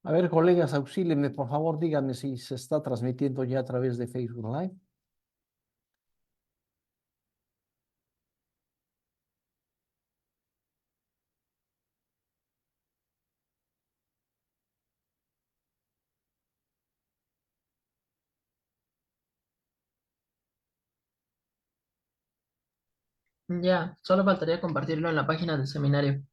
A ver, colegas, auxílienme, por favor, díganme si se está transmitiendo ya a través de Facebook Live. Ya, solo faltaría compartirlo en la página del seminario.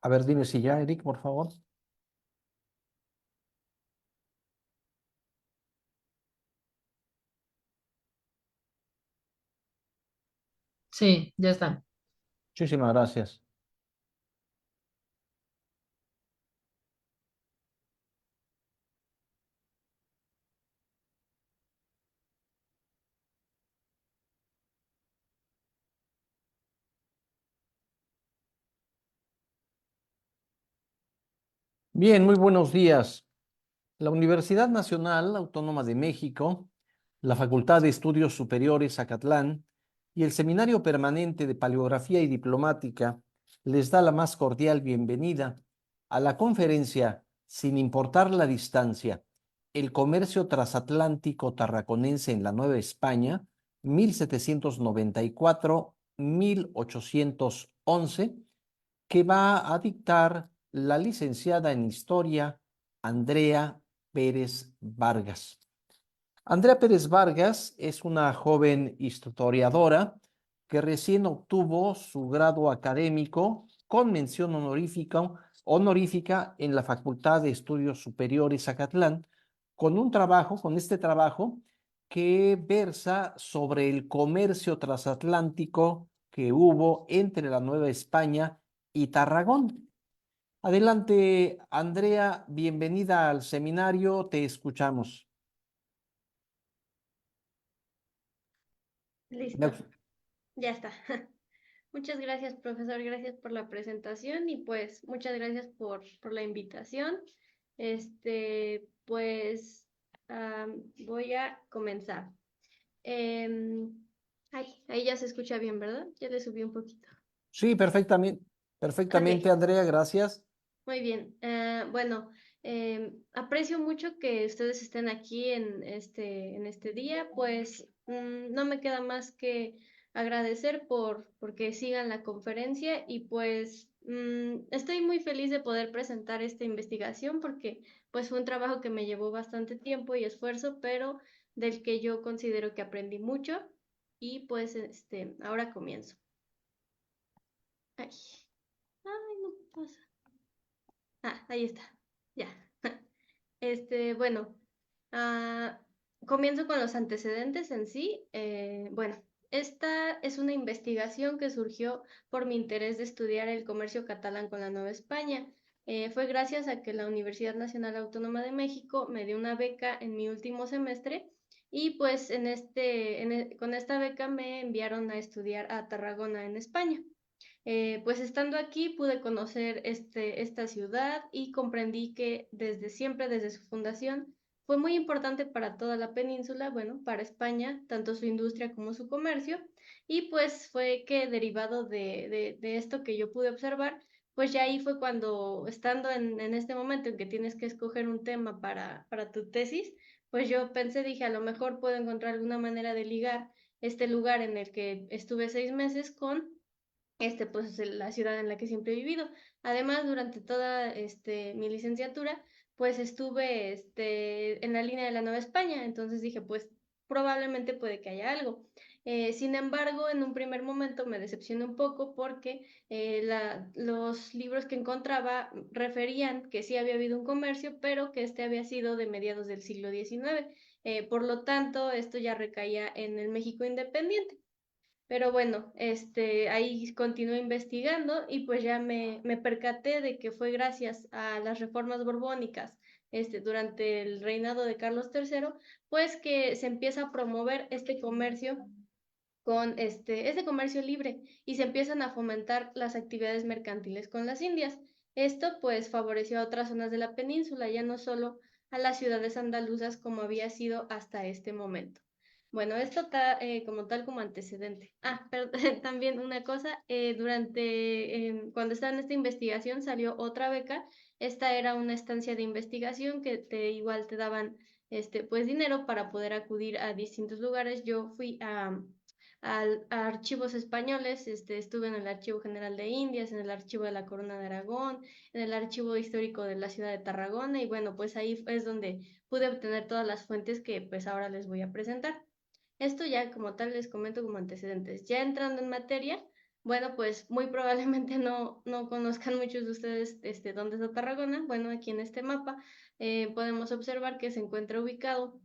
A ver, dime si ya, Eric, por favor. Sí, ya está. Muchísimas gracias. Bien, muy buenos días. La Universidad Nacional Autónoma de México, la Facultad de Estudios Superiores Acatlán y el Seminario Permanente de Paleografía y Diplomática les da la más cordial bienvenida a la conferencia Sin importar la distancia, el comercio transatlántico tarraconense en la Nueva España, 1794-1811, que va a dictar la licenciada en Historia Andrea Pérez Vargas. Andrea Pérez Vargas es una joven historiadora que recién obtuvo su grado académico con mención honorífica en la Facultad de Estudios Superiores Acatlán, con este trabajo que versa sobre el comercio transatlántico que hubo entre la Nueva España y Tarragón. Adelante, Andrea, bienvenida al seminario, te escuchamos. Listo, ya está. Muchas gracias, profesor. Gracias por la presentación y pues muchas gracias por la invitación. Pues voy a comenzar. Em, ahí ya se escucha bien, ¿verdad? Ya le subí un poquito. Sí, perfectamente, perfectamente, Ok. Andrea, gracias. Muy bien. Bueno, aprecio mucho que ustedes estén aquí en este día, pues no me queda más que agradecer porque sigan la conferencia y pues estoy muy feliz de poder presentar esta investigación porque pues fue un trabajo que me llevó bastante tiempo y esfuerzo, pero del que yo considero que aprendí mucho y pues ahora comienzo. Ay, ay, no pasa. Ahí está. Ya. Bueno, ah, comienzo con los antecedentes en sí. Bueno, esta es una investigación que surgió por mi interés de estudiar el comercio catalán con la Nueva España. Fue gracias a que la Universidad Nacional Autónoma de México me dio una beca en mi último semestre y pues con esta beca me enviaron a estudiar a Tarragona en España. Pues estando aquí pude conocer esta ciudad y comprendí que desde siempre, desde su fundación, fue muy importante para toda la península, bueno, para España, tanto su industria como su comercio, y pues fue que derivado de esto que yo pude observar, pues ya ahí fue cuando, estando en este momento en que tienes que escoger un tema para tu tesis, pues yo pensé, dije, a lo mejor puedo encontrar alguna manera de ligar este lugar en el que estuve 6 meses con pues la ciudad en la que siempre he vivido. Además, durante toda mi licenciatura, pues estuve en la línea de la Nueva España, entonces dije, pues probablemente puede que haya algo. Sin embargo, en un primer momento me decepcioné un poco porque los libros que encontraba referían que sí había habido un comercio, pero que este había sido de mediados del siglo XIX. Por lo tanto, esto ya recaía en el México independiente. Pero bueno, ahí continué investigando y pues ya me percaté de que fue gracias a las reformas borbónicas, durante el reinado de Carlos III, pues que se empieza a promover este comercio con este comercio libre y se empiezan a fomentar las actividades mercantiles con las Indias. Esto pues favoreció a otras zonas de la península, ya no solo a las ciudades andaluzas como había sido hasta este momento. Bueno, esto está como tal como antecedente. Pero también una cosa, cuando estaba en esta investigación salió otra beca. Esta era una estancia de investigación que igual te daban pues dinero para poder acudir a distintos lugares. Yo fui a archivos españoles, estuve en el Archivo General de Indias, en el Archivo de la Corona de Aragón, en el Archivo Histórico de la ciudad de Tarragona, y bueno, pues ahí es donde pude obtener todas las fuentes que pues ahora les voy a presentar. Esto ya como tal les comento como antecedentes. Ya entrando en materia, bueno, pues muy probablemente no conozcan muchos de ustedes dónde está Tarragona. Bueno, aquí en este mapa podemos observar que se encuentra ubicado,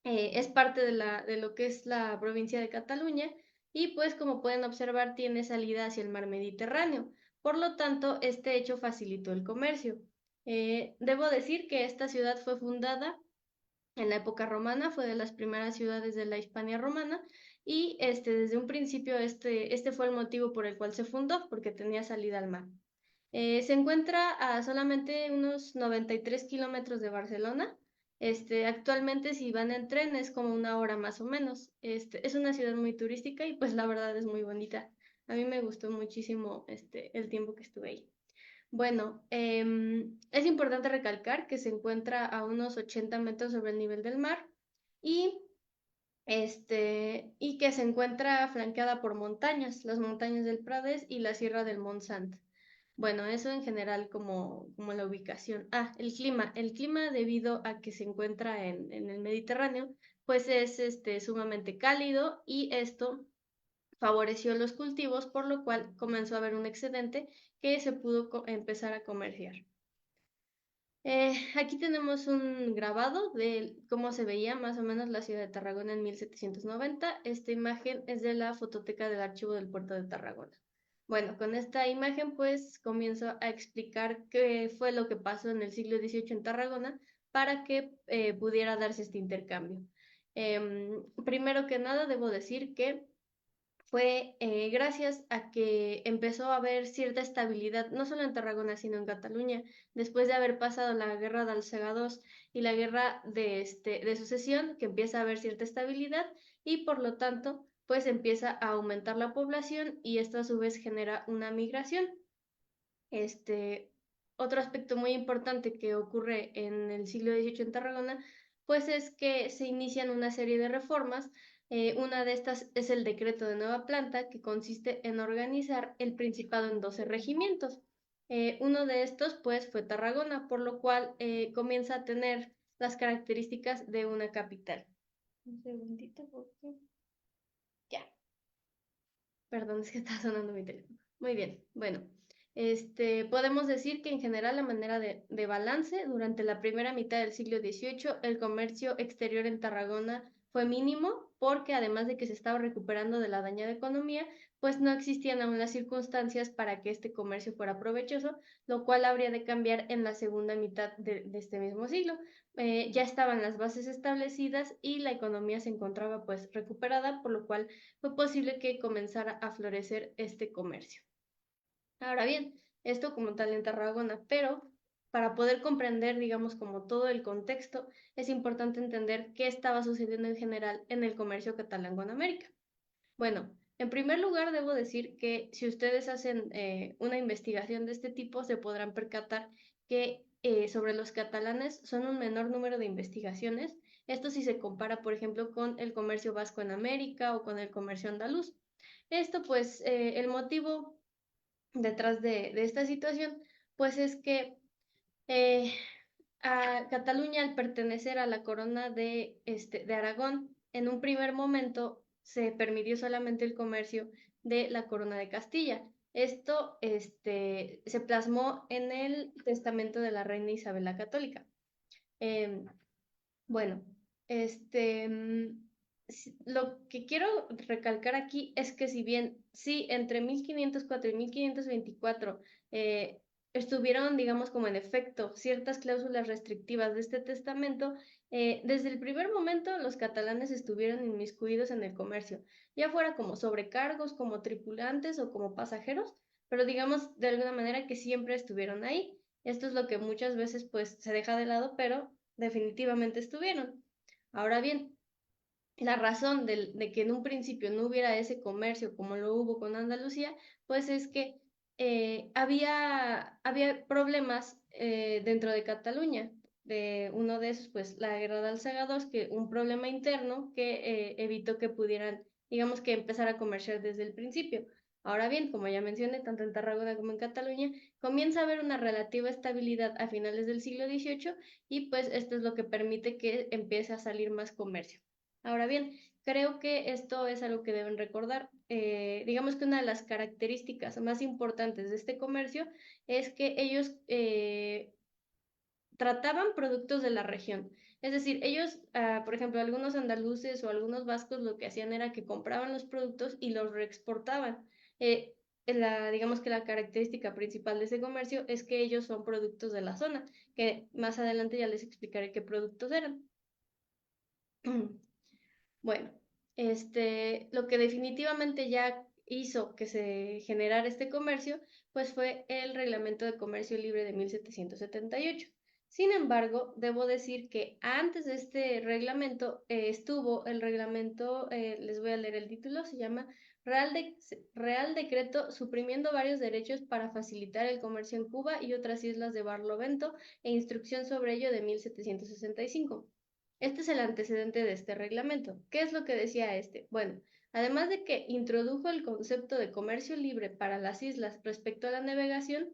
es parte de lo que es la provincia de Cataluña y pues como pueden observar tiene salida hacia el mar Mediterráneo. Por lo tanto, este hecho facilitó el comercio. Debo decir que esta ciudad fue fundada en la época romana, fue de las primeras ciudades de la Hispania romana y desde un principio este fue el motivo por el cual se fundó, porque tenía salida al mar. Se encuentra a solamente unos 93 kilómetros de Barcelona. Actualmente si van en tren es como una hora más o menos. Es una ciudad muy turística y pues la verdad es muy bonita. A mí me gustó muchísimo el tiempo que estuve ahí. Bueno, es importante recalcar que se encuentra a unos 80 metros sobre el nivel del mar y, y que se encuentra flanqueada por montañas, las montañas del Prades y la Sierra del Montsant. Bueno, eso en general como la ubicación. El clima. El clima, debido a que se encuentra en el Mediterráneo, pues es sumamente cálido y esto favoreció los cultivos, por lo cual comenzó a haber un excedente que se pudo empezar a comerciar. Aquí tenemos un grabado de cómo se veía más o menos la ciudad de Tarragona en 1790. Esta imagen es de la fototeca del archivo del puerto de Tarragona. Bueno, con esta imagen pues comienzo a explicar qué fue lo que pasó en el siglo XVIII en Tarragona para que pudiera darse este intercambio. Primero que nada debo decir que fue gracias a que empezó a haber cierta estabilidad, no solo en Tarragona, sino en Cataluña, después de haber pasado la guerra del Segadors y la guerra de sucesión, que empieza a haber cierta estabilidad y por lo tanto, pues empieza a aumentar la población y esto a su vez genera una migración. Otro aspecto muy importante que ocurre en el siglo XVIII en Tarragona, pues es que se inician una serie de reformas. Una de estas es el decreto de nueva planta, que consiste en organizar el principado en 12 regimientos. Uno de estos, pues, fue Tarragona, por lo cual comienza a tener las características de una capital. Un segundito, porque... Ya. Perdón, es que está sonando mi teléfono. Muy bien, bueno. Podemos decir que en general, la manera de balance, durante la primera mitad del siglo XVIII, el comercio exterior en Tarragona fue mínimo porque además de que se estaba recuperando de la dañada economía, pues no existían aún las circunstancias para que este comercio fuera provechoso, lo cual habría de cambiar en la segunda mitad de este mismo siglo. Ya estaban las bases establecidas y la economía se encontraba pues recuperada, por lo cual fue posible que comenzara a florecer este comercio. Ahora bien, esto como tal en Tarragona, pero para poder comprender, digamos, como todo el contexto, es importante entender qué estaba sucediendo en general en el comercio catalán con América. Bueno, en primer lugar, debo decir que si ustedes hacen una investigación de este tipo, se podrán percatar que sobre los catalanes son un menor número de investigaciones. Esto si se compara, por ejemplo, con el comercio vasco en América o con el comercio andaluz. Esto, pues, el motivo detrás de esta situación, pues es que eh, a Cataluña, al pertenecer a la corona de Aragón, en un primer momento se permitió solamente el comercio de la corona de Castilla. Esto se plasmó en el testamento de la reina Isabel la Católica. Bueno, lo que quiero recalcar aquí es que si bien sí, entre 1504 y 1524 estuvieron, digamos, como en efecto ciertas cláusulas restrictivas de este testamento, desde el primer momento los catalanes estuvieron inmiscuidos en el comercio, ya fuera como sobrecargos, como tripulantes o como pasajeros, pero digamos de alguna manera que siempre estuvieron ahí. Esto es lo que muchas veces pues se deja de lado, pero definitivamente estuvieron. Ahora bien, la razón de que en un principio no hubiera ese comercio como lo hubo con Andalucía, pues es que había problemas dentro de Cataluña. De uno de esos, pues la guerra de Alsegadors, que un problema interno que evitó que pudieran, digamos que empezar a comerciar desde el principio. Ahora bien, como ya mencioné, tanto en Tarragona como en Cataluña, comienza a haber una relativa estabilidad a finales del siglo XVIII y pues esto es lo que permite que empiece a salir más comercio. Ahora bien, creo que esto es algo que deben recordar. Digamos que una de las características más importantes de este comercio es que ellos trataban productos de la región. Es decir, ellos, por ejemplo, algunos andaluces o algunos vascos lo que hacían era que compraban los productos y los reexportaban. Eh, digamos que la característica principal de ese comercio es que ellos son productos de la zona, que más adelante ya les explicaré qué productos eran. Bueno, lo que definitivamente ya hizo que se generara este comercio, pues fue el Reglamento de Comercio Libre de 1778. Sin embargo, debo decir que antes de este reglamento estuvo el reglamento, les voy a leer el título, se llama Real Decreto suprimiendo varios derechos para facilitar el comercio en Cuba y otras islas de Barlovento e instrucción sobre ello de 1765. Este es el antecedente de este reglamento. ¿Qué es lo que decía este? Bueno, además de que introdujo el concepto de comercio libre para las islas respecto a la navegación,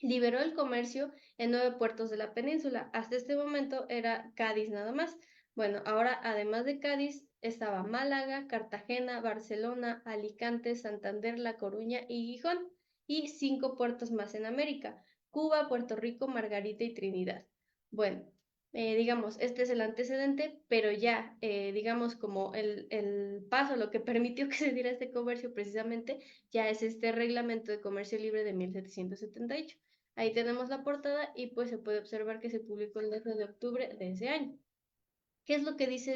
liberó el comercio en 9 puertos de la península. Hasta este momento era Cádiz nada más. Bueno, ahora además de Cádiz estaba Málaga, Cartagena, Barcelona, Alicante, Santander, La Coruña y Gijón, y 5 puertos más en América: Cuba, Puerto Rico, Margarita y Trinidad. Bueno, digamos, este es el antecedente, pero ya, digamos, como el paso, lo que permitió que se diera este comercio precisamente, ya es este Reglamento de Comercio Libre de 1778. Ahí tenemos la portada y pues se puede observar que se publicó el 12 de octubre de ese año. ¿Qué es lo que dice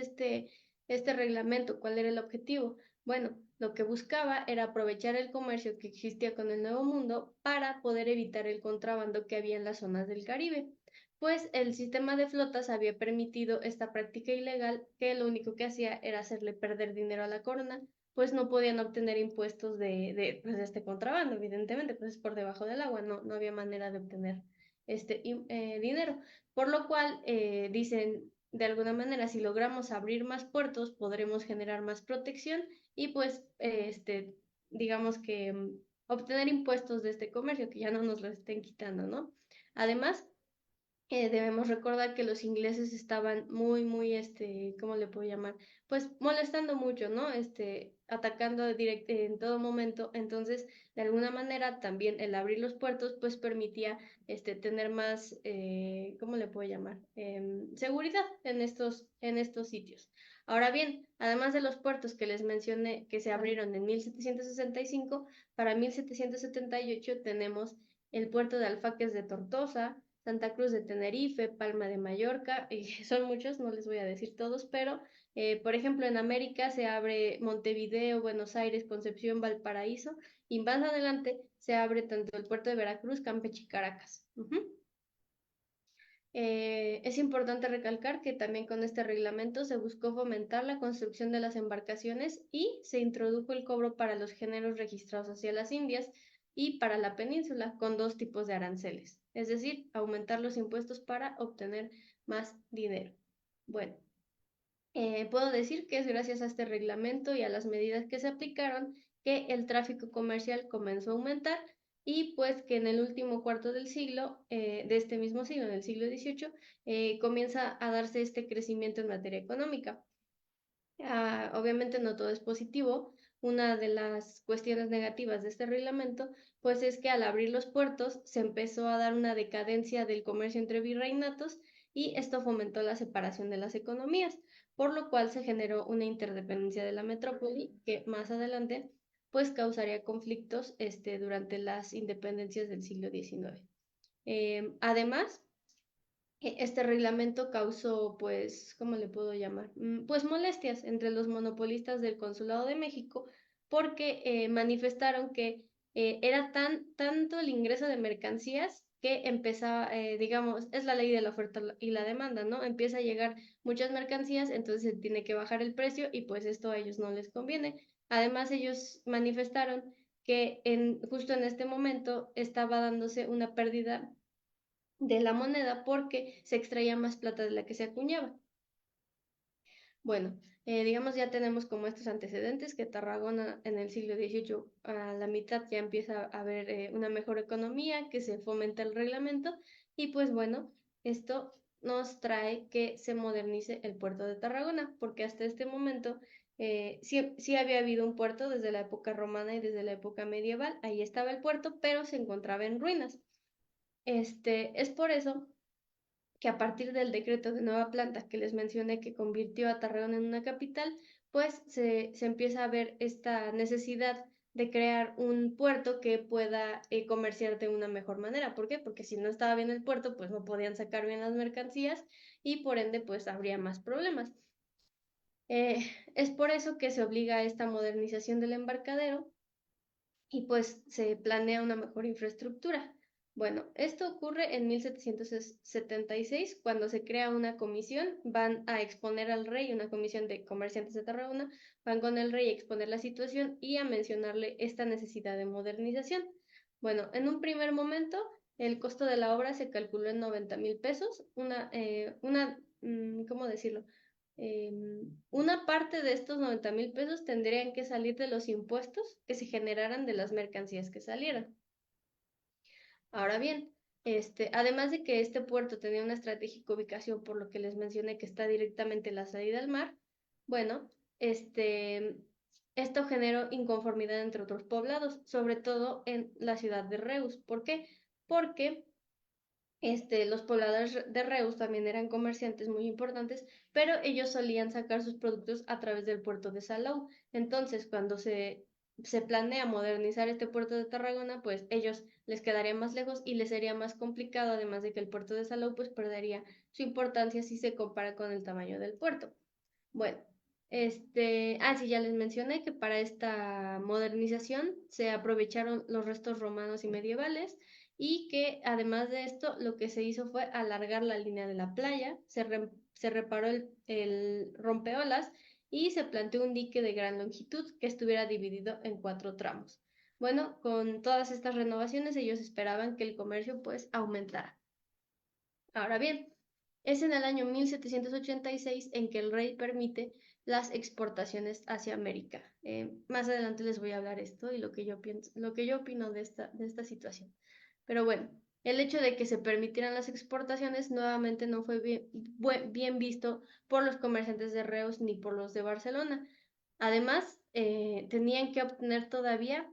este reglamento? ¿Cuál era el objetivo? Bueno, lo que buscaba era aprovechar el comercio que existía con el Nuevo Mundo para poder evitar el contrabando que había en las zonas del Caribe, pues el sistema de flotas había permitido esta práctica ilegal que lo único que hacía era hacerle perder dinero a la corona, pues no podían obtener impuestos pues, de este contrabando, evidentemente, pues es por debajo del agua, no había manera de obtener dinero. Por lo cual, dicen, de alguna manera, si logramos abrir más puertos, podremos generar más protección y pues, digamos que obtener impuestos de este comercio, que ya no nos lo estén quitando, ¿no? Además, debemos recordar que los ingleses estaban muy, ¿cómo le puedo llamar? Pues molestando mucho, ¿no? Atacando en todo momento. Entonces, de alguna manera, también el abrir los puertos, pues permitía, tener más, ¿cómo le puedo llamar? Seguridad en estos sitios. Ahora bien, además de los puertos que les mencioné que se abrieron en 1765, para 1778 tenemos el puerto de Alfaques de Tortosa, Santa Cruz de Tenerife, Palma de Mallorca, y son muchos, no les voy a decir todos, pero por ejemplo en América se abre Montevideo, Buenos Aires, Concepción, Valparaíso, y más adelante se abre tanto el puerto de Veracruz, Campeche y Caracas. Es importante recalcar que también con este reglamento se buscó fomentar la construcción de las embarcaciones y se introdujo el cobro para los géneros registrados hacia las Indias y para la península con 2 tipos de aranceles, es decir, aumentar los impuestos para obtener más dinero. Bueno, puedo decir que es gracias a este reglamento y a las medidas que se aplicaron que el tráfico comercial comenzó a aumentar y pues que en el último cuarto del siglo, de este mismo siglo, en el siglo XVIII, comienza a darse este crecimiento en materia económica. Obviamente no todo es positivo. Una de las cuestiones negativas de este reglamento, pues es que al abrir los puertos se empezó a dar una decadencia del comercio entre virreinatos y esto fomentó la separación de las economías. por lo cual se generó una interdependencia de la metrópoli que más adelante pues causaría conflictos durante las independencias del siglo XIX. Además, este reglamento causó, pues, ¿cómo le puedo llamar? Pues molestias entre los monopolistas del Consulado de México porque manifestaron que era tanto el ingreso de mercancías que empezaba, digamos, es la ley de la oferta y la demanda, ¿no? Empieza a llegar muchas mercancías, entonces se tiene que bajar el precio y pues esto a ellos no les conviene. Además, ellos manifestaron que justo en este momento estaba dándose una pérdida de la moneda porque se extraía más plata de la que se acuñaba. Bueno, digamos ya tenemos como estos antecedentes que Tarragona en el siglo XVIII a la mitad ya empieza a haber una mejor economía, que se fomenta el reglamento y pues bueno, esto nos trae que se modernice el puerto de Tarragona, porque hasta este momento sí había habido un puerto desde la época romana y desde la época medieval, ahí estaba el puerto, pero se encontraba en ruinas. Es por eso que a partir del decreto de nueva planta que les mencioné que convirtió a Tarragona en una capital, pues se empieza a ver esta necesidad de crear un puerto que pueda comerciar de una mejor manera. ¿Por qué? Porque si no estaba bien el puerto, pues no podían sacar bien las mercancías y por ende, pues habría más problemas. Es por eso que se obliga a esta modernización del embarcadero y pues se planea una mejor infraestructura. Bueno, esto ocurre en 1776 cuando se crea una comisión, van a exponer al rey, una comisión de comerciantes de Tarragona, van con el rey a exponer la situación y a mencionarle esta necesidad de modernización. Bueno, en un primer momento el costo de la obra se calculó en 90,000 pesos, ¿cómo decirlo? Una parte de estos 90,000 pesos tendrían que salir de los impuestos que se generaran de las mercancías que salieran. Ahora bien, además de que este puerto tenía una estratégica ubicación, por lo que les mencioné que está directamente en la salida al mar, bueno, esto generó inconformidad entre otros poblados, sobre todo en la ciudad de Reus. ¿Por qué? Porque los pobladores de Reus también eran comerciantes muy importantes, pero ellos solían sacar sus productos a través del puerto de Salou. Entonces, cuando se planea modernizar este puerto de Tarragona, pues ellos les quedaría más lejos y les sería más complicado, además de que el puerto de Salou pues perdería su importancia si se compara con el tamaño del puerto. Bueno, sí, ya les mencioné que para esta modernización se aprovecharon los restos romanos y medievales y que además de esto lo que se hizo fue alargar la línea de la playa, se reparó el rompeolas y se planteó un dique de gran longitud que estuviera dividido en 4 tramos. Bueno, con todas estas renovaciones ellos esperaban que el comercio pues aumentara. Ahora bien, es en el año 1786 en que el rey permite las exportaciones hacia América. Más adelante les voy a hablar esto y lo que yo pienso, lo que yo opino de esta situación. Pero bueno, el hecho de que se permitieran las exportaciones nuevamente no fue bien visto por los comerciantes de Reus ni por los de Barcelona. Además, tenían que obtener todavía,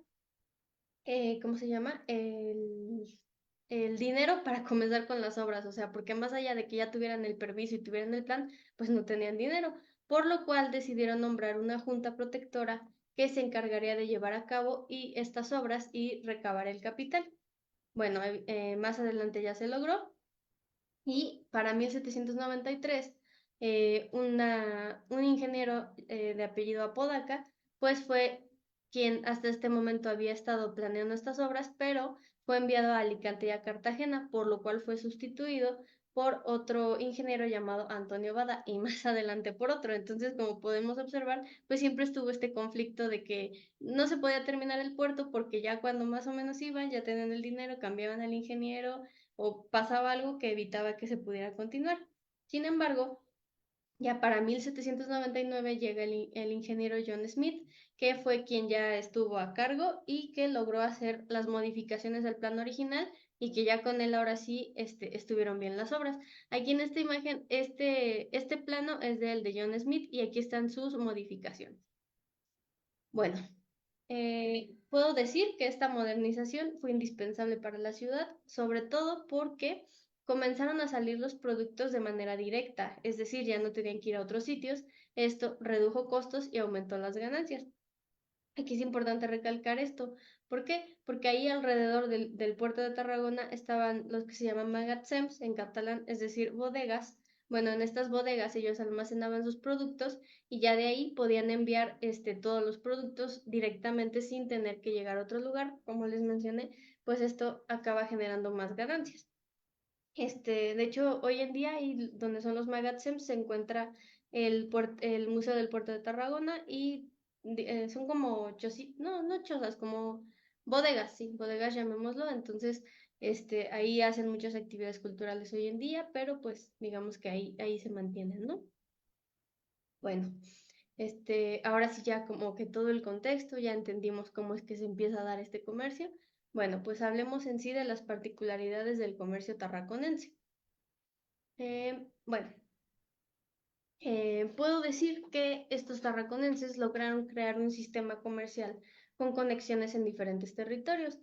¿cómo se llama? El dinero para comenzar con las obras, o sea, porque más allá de que ya tuvieran el permiso y tuvieran el plan, pues no tenían dinero, por lo cual decidieron nombrar una junta protectora que se encargaría de llevar a cabo estas obras y recabar el capital. Bueno, más adelante ya se logró y para 1793 un ingeniero de apellido Apodaca pues fue quien hasta este momento había estado planeando estas obras, pero fue enviado a Alicante y a Cartagena, por lo cual fue sustituido por otro ingeniero llamado Antonio Bada y más adelante por otro. Entonces, como podemos observar, pues siempre estuvo este conflicto de que no se podía terminar el puerto porque ya cuando más o menos iban, ya tenían el dinero, cambiaban al ingeniero o pasaba algo que evitaba que se pudiera continuar. Sin embargo, ya para 1799 llega el ingeniero John Smith, que fue quien ya estuvo a cargo y que logró hacer las modificaciones del plan original y que ya con él ahora sí estuvieron bien las obras. Aquí en esta imagen, este plano es del de John Smith y aquí están sus modificaciones. Bueno, puedo decir que esta modernización fue indispensable para la ciudad, sobre todo porque comenzaron a salir los productos de manera directa, es decir, ya no tenían que ir a otros sitios Esto redujo costos y aumentó las ganancias. Aquí es importante recalcar esto. ¿Por qué? Porque ahí alrededor del puerto de Tarragona estaban los que se llaman magatzems en catalán, es decir, bodegas. Bueno, en estas bodegas ellos almacenaban sus productos y ya de ahí podían enviar todos los productos directamente sin tener que llegar a otro lugar. Como les mencioné, pues esto acaba generando más ganancias. De hecho, hoy en día, ahí donde son los magatzems, se encuentra el Museo del Puerto de Tarragona y son como no, no chozas, como bodegas, sí, bodegas llamémoslo. Entonces, ahí hacen muchas actividades culturales hoy en día, pero pues digamos que ahí se mantienen, ¿no? Bueno, ahora sí ya como que todo el contexto, ya entendimos cómo es que se empieza a dar este comercio. Bueno, pues hablemos en sí de las particularidades del comercio tarraconense. Bueno, puedo decir que estos tarraconenses lograron crear un sistema comercial con conexiones en diferentes territorios.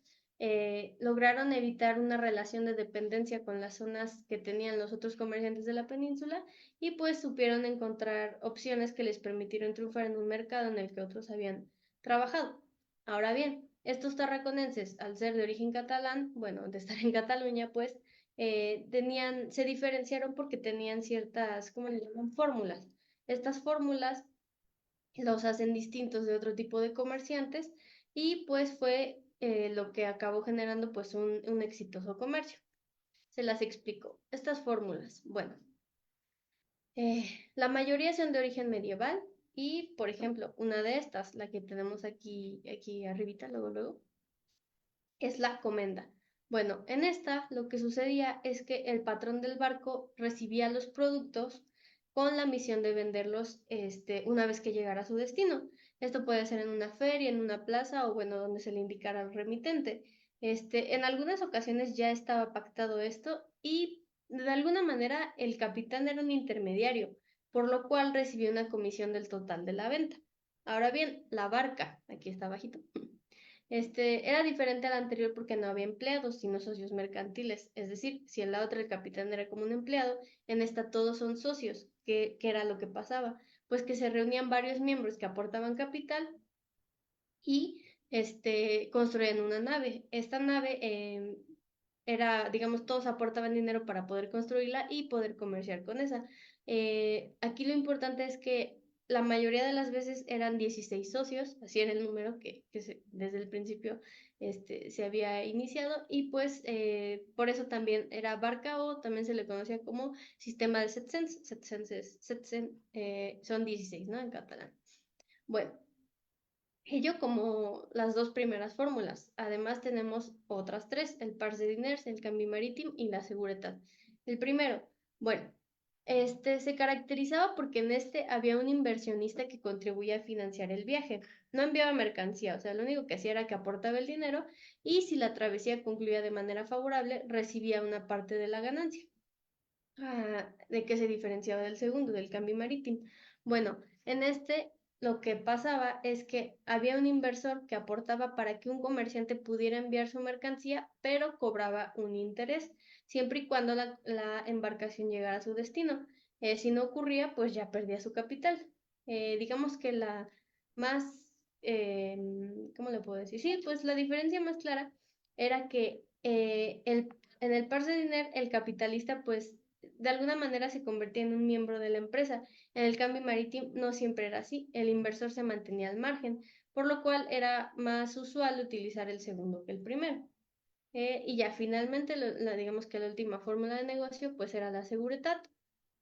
Lograron evitar una relación de dependencia con las zonas que tenían los otros comerciantes de la península y pues supieron encontrar opciones que les permitieron triunfar en un mercado en el que otros habían trabajado. Ahora bien, estos tarraconenses, al ser de origen catalán, bueno, de estar en Cataluña, pues se diferenciaron porque tenían ciertas, ¿cómo le llaman? Fórmulas. Estas fórmulas los hacen distintos de otro tipo de comerciantes y pues fue lo que acabó generando pues un exitoso comercio. Se las explico. Estas fórmulas, bueno, la mayoría son de origen medieval y, por ejemplo, una de estas, la que tenemos aquí arribita, luego, es la comenda. Bueno, en esta lo que sucedía es que el patrón del barco recibía los productos con la misión de venderlos una vez que llegara a su destino. Esto puede ser en una feria, en una plaza o bueno, donde se le indicara al remitente. En algunas ocasiones ya estaba pactado esto y de alguna manera el capitán era un intermediario, por lo cual recibió una comisión del total de la venta. Ahora bien, la barca, aquí está bajito, era diferente al anterior porque no había empleados, sino socios mercantiles. Es decir, si en la otra el capitán era como un empleado, en esta todos son socios. ¿Qué era lo que pasaba? Pues que se reunían varios miembros que aportaban capital y construían una nave. Esta nave era, digamos, todos aportaban dinero para poder construirla y poder comerciar con esa. Aquí lo importante es que la mayoría de las veces eran 16 socios, así era el número desde el principio se había iniciado y pues por eso también era barca o también se le conocía como sistema de Setsens. Son 16, ¿no? En catalán. Bueno, ello como las dos primeras fórmulas. Además tenemos otras tres, el Parts de Diners, el Canvi Marítim y la Seguretat. El primero, bueno, se caracterizaba porque en había un inversionista que contribuía a financiar el viaje. No enviaba mercancía, o sea, lo único que hacía era que aportaba el dinero y si la travesía concluía de manera favorable, recibía una parte de la ganancia. ¿De qué se diferenciaba del segundo, del Canvi Marítim? Bueno, en lo que pasaba es que había un inversor que aportaba para que un comerciante pudiera enviar su mercancía, pero cobraba un interés, siempre y cuando la embarcación llegara a su destino. Si no ocurría, pues ya perdía su capital. Digamos que la más, eh, ¿cómo le puedo decir? Sí, pues la diferencia más clara era que en el par de dinero el capitalista pues de alguna manera se convertía en un miembro de la empresa. En el cambio marítimo no siempre era así, el inversor se mantenía al margen, por lo cual era más usual utilizar el segundo que el primero. Y ya finalmente, digamos que la última fórmula de negocio pues era la Seguretat.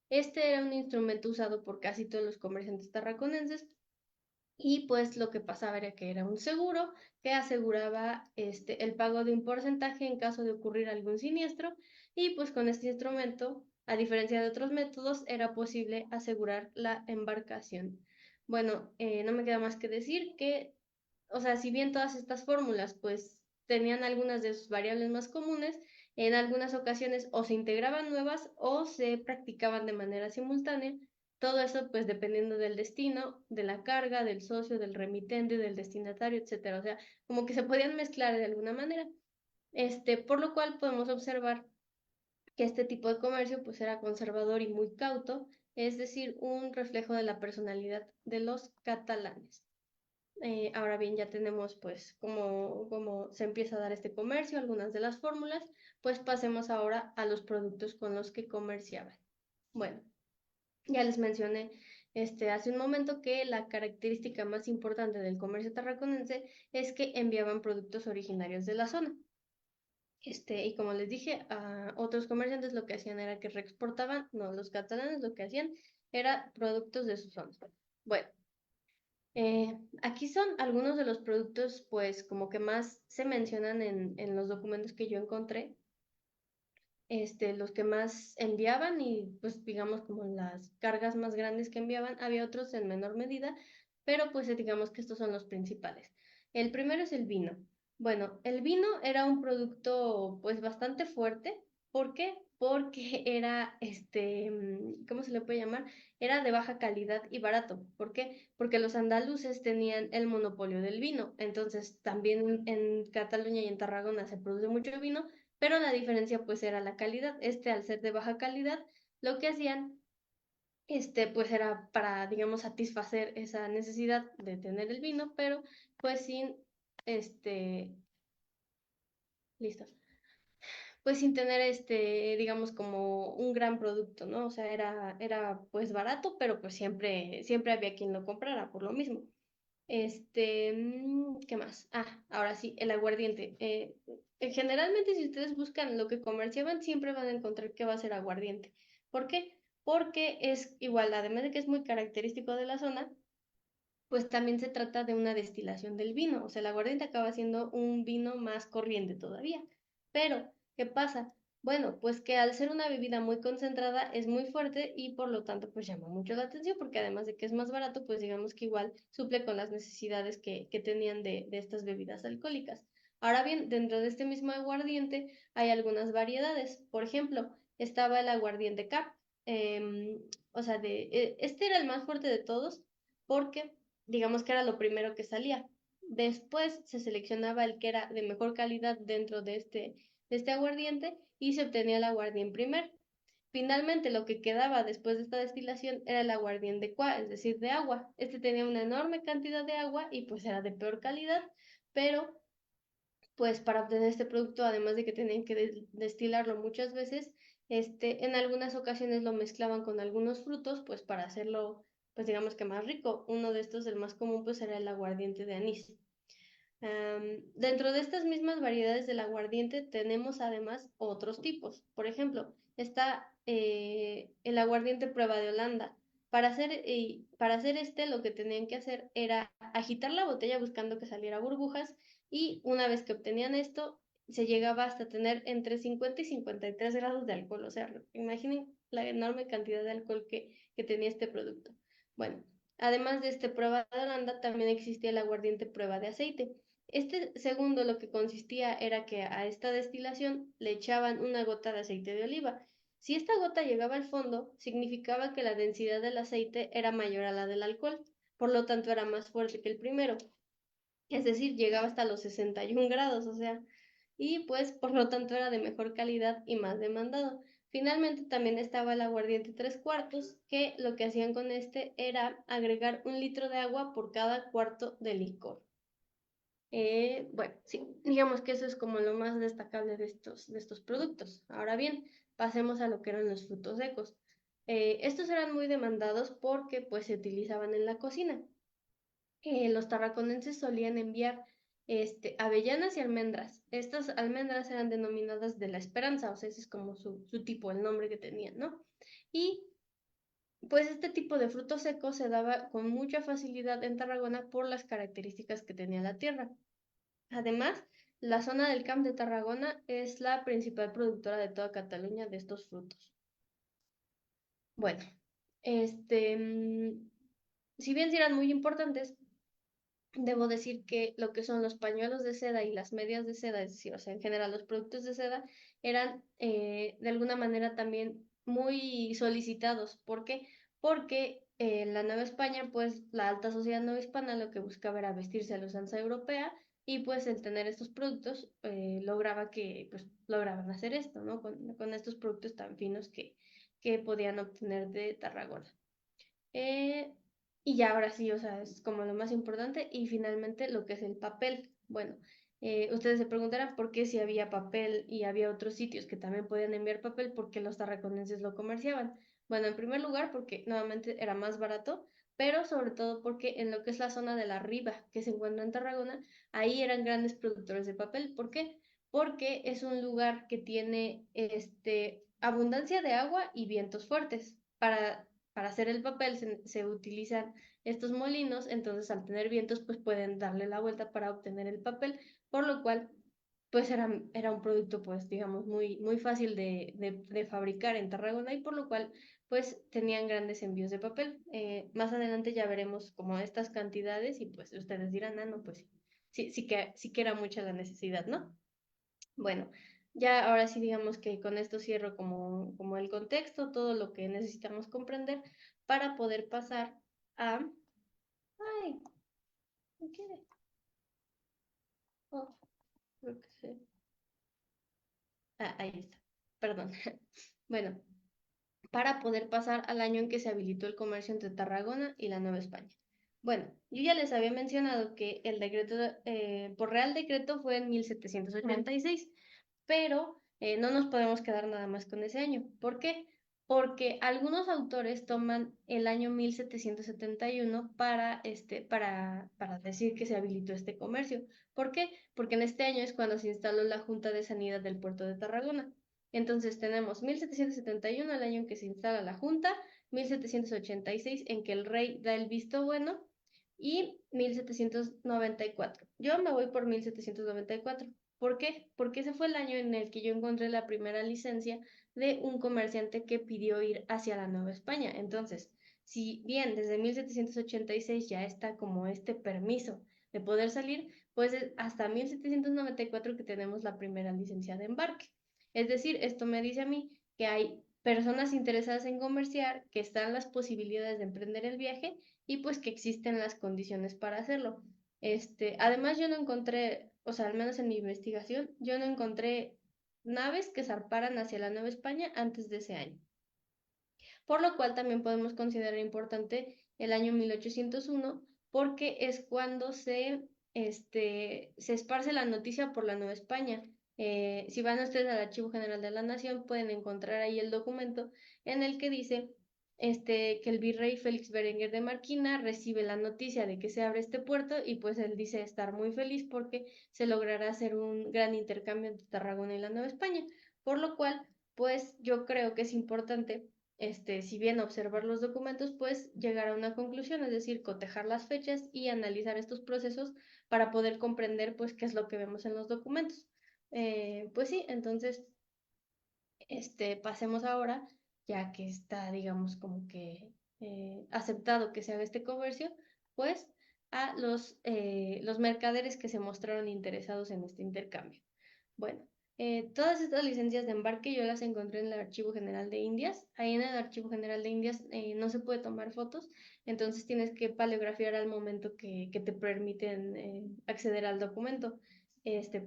Este era un instrumento usado por casi todos los comerciantes tarraconenses y pues lo que pasaba era que era un seguro que aseguraba el pago de un porcentaje en caso de ocurrir algún siniestro y pues con este instrumento, a diferencia de otros métodos, era posible asegurar la embarcación. Bueno, no me queda más que decir que, o sea, si bien todas estas fórmulas pues tenían algunas de sus variables más comunes, en algunas ocasiones o se integraban nuevas o se practicaban de manera simultánea. Todo eso, pues, dependiendo del destino, de la carga, del socio, del remitente, del destinatario, etcétera. O sea, como que se podían mezclar de alguna manera. Por lo cual podemos observar que este tipo de comercio, pues, era conservador y muy cauto, es decir, un reflejo de la personalidad de los catalanes. Ahora bien, ya tenemos pues cómo se empieza a dar este comercio, algunas de las fórmulas, pues pasemos ahora a los productos con los que comerciaban. Bueno, ya les mencioné hace un momento que la característica más importante del comercio tarraconense es que enviaban productos originarios de la zona. Y como les dije, a otros comerciantes lo que hacían era que reexportaban, no, los catalanes lo que hacían era productos de su zona. Bueno, aquí son algunos de los productos, pues, como que más se mencionan en los documentos que yo encontré, los que más enviaban y, pues, digamos, como las cargas más grandes que enviaban, había otros en menor medida, pero pues digamos que estos son los principales. El primero es el vino. Bueno, el vino era un producto, pues, bastante fuerte. ¿Por qué? Porque era, ¿cómo se le puede llamar? Era de baja calidad y barato. ¿Por qué? Porque los andaluces tenían el monopolio del vino. Entonces, también en Cataluña y en Tarragona se produce mucho vino, pero la diferencia pues era la calidad. Al ser de baja calidad, lo que hacían, pues era para, digamos, satisfacer esa necesidad de tener el vino, pero pues sin, listo, pues sin tener, digamos, como un gran producto, ¿no? O sea, era pues barato, pero pues siempre había quien lo comprara por lo mismo. ¿Qué más? Ah, ahora sí, el aguardiente. Generalmente, si ustedes buscan lo que comerciaban, siempre van a encontrar que va a ser aguardiente. ¿Por qué? Porque es igual, además de que es muy característico de la zona, pues también se trata de una destilación del vino. O sea, el aguardiente acaba siendo un vino más corriente todavía. Pero, ¿qué pasa? Bueno, pues que al ser una bebida muy concentrada es muy fuerte y por lo tanto pues llama mucho la atención porque además de que es más barato, pues digamos que igual suple con las necesidades que tenían de estas bebidas alcohólicas. Ahora bien, dentro de este mismo aguardiente hay algunas variedades. Por ejemplo, estaba el aguardiente Cap. O sea, este era el más fuerte de todos porque digamos que era lo primero que salía. Después se seleccionaba el que era de mejor calidad dentro de este aguardiente y se obtenía el aguardiente primer. Finalmente, lo que quedaba después de esta destilación era el aguardiente cuá, es decir, de agua. Este tenía una enorme cantidad de agua y pues era de peor calidad, pero pues para obtener este producto, además de que tenían que destilarlo muchas veces, en algunas ocasiones lo mezclaban con algunos frutos, pues para hacerlo, pues digamos que más rico. Uno de estos, el más común, pues era el aguardiente de anís. Dentro de estas mismas variedades del aguardiente tenemos además otros tipos. Por ejemplo, está el aguardiente prueba de Holanda. Para hacer lo que tenían que hacer era agitar la botella buscando que saliera burbujas y una vez que obtenían esto, se llegaba hasta tener entre 50 y 53 grados de alcohol. O sea, imaginen la enorme cantidad de alcohol que tenía este producto. Bueno, además de este prueba de Holanda, también existía el aguardiente prueba de aceite. Este segundo lo que consistía era que a esta destilación le echaban una gota de aceite de oliva. Si esta gota llegaba al fondo, significaba que la densidad del aceite era mayor a la del alcohol, por lo tanto era más fuerte que el primero. Es decir, llegaba hasta los 61 grados, o sea, y pues por lo tanto era de mejor calidad y más demandado. Finalmente también estaba el aguardiente 3/4, que lo que hacían con este era agregar 1 litro de agua por cada cuarto de licor. Bueno, sí, digamos que eso es como lo más destacable de estos productos. Ahora bien, pasemos a lo que eran los frutos secos. Estos eran muy demandados porque pues se utilizaban en la cocina. Los tarraconenses solían enviar avellanas y almendras. Estas almendras eran denominadas de la esperanza, o sea, ese es como su tipo, el nombre que tenían, ¿no? Y pues este tipo de frutos secos se daba con mucha facilidad en Tarragona por las características que tenía la tierra. Además, la zona del Camp de Tarragona es la principal productora de toda Cataluña de estos frutos. Bueno, si bien sí eran muy importantes, debo decir que lo que son los pañuelos de seda y las medias de seda, es decir, o sea, en general los productos de seda, eran de alguna manera también muy solicitados. ¿Por qué? Porque la Nueva España, pues la alta sociedad nueva hispana lo que buscaba era vestirse a la usanza europea y pues el tener estos productos lograban hacer esto, ¿no? Con estos productos tan finos que podían obtener de Tarragona. Y ya ahora sí, o sea, es como lo más importante. Y finalmente lo que es el papel. Bueno, ustedes se preguntarán por qué si había papel y había otros sitios que también podían enviar papel, ¿por qué los tarraconenses lo comerciaban? Bueno, en primer lugar porque nuevamente era más barato, pero sobre todo porque en lo que es la zona de la Riba, que se encuentra en Tarragona, ahí eran grandes productores de papel. ¿Por qué? Porque es un lugar que tiene abundancia de agua y vientos fuertes. Para hacer el papel se utilizan estos molinos, entonces al tener vientos pues pueden darle la vuelta para obtener el papel, por lo cual pues era un producto pues digamos muy fácil de fabricar en Tarragona y por lo cual pues tenían grandes envíos de papel. Más adelante ya veremos como estas cantidades y pues ustedes dirán, ah, no, pues sí que era mucha la necesidad, ¿no? Bueno, ya ahora sí digamos que con esto cierro como el contexto, todo lo que necesitamos comprender para poder pasar a... Ay, no quiere. Oh, creo que sí. Ah, ahí está. Perdón. Bueno, para poder pasar al año en que se habilitó el comercio entre Tarragona y la Nueva España. Bueno, yo ya les había mencionado que el decreto, por Real Decreto fue en 1786, pero no nos podemos quedar nada más con ese año. ¿Por qué? Porque algunos autores toman el año 1771 para decir que se habilitó este comercio. ¿Por qué? Porque en este año es cuando se instaló la Junta de Sanidad del Puerto de Tarragona. Entonces tenemos 1771, el año en que se instala la Junta, 1786 en que el rey da el visto bueno y 1794. Yo me voy por 1794. ¿Por qué? Porque ese fue el año en el que yo encontré la primera licencia de un comerciante que pidió ir hacia la Nueva España. Entonces, si bien desde 1786 ya está como este permiso de poder salir, pues es hasta 1794 que tenemos la primera licencia de embarque. Es decir, esto me dice a mí que hay personas interesadas en comerciar, que están las posibilidades de emprender el viaje y pues que existen las condiciones para hacerlo. Además yo no encontré, o sea, al menos en mi investigación, yo no encontré naves que zarparan hacia la Nueva España antes de ese año. Por lo cual también podemos considerar importante el año 1801 porque es cuando se esparce la noticia por la Nueva España. Si van ustedes al Archivo General de la Nación, pueden encontrar ahí el documento en el que dice que el virrey Félix Berenguer de Marquina recibe la noticia de que se abre este puerto y pues él dice estar muy feliz porque se logrará hacer un gran intercambio entre Tarragona y la Nueva España, por lo cual pues yo creo que es importante si bien observar los documentos, pues llegar a una conclusión, es decir, cotejar las fechas y analizar estos procesos para poder comprender, pues, qué es lo que vemos en los documentos. Pues sí, entonces, pasemos ahora, ya que está, digamos, como que aceptado que se haga este comercio, pues, a los mercaderes que se mostraron interesados en este intercambio. Bueno, todas estas licencias de embarque yo las encontré en el Archivo General de Indias. Ahí en el Archivo General de Indias no se puede tomar fotos, entonces tienes que paleografiar al momento que te permiten acceder al documento.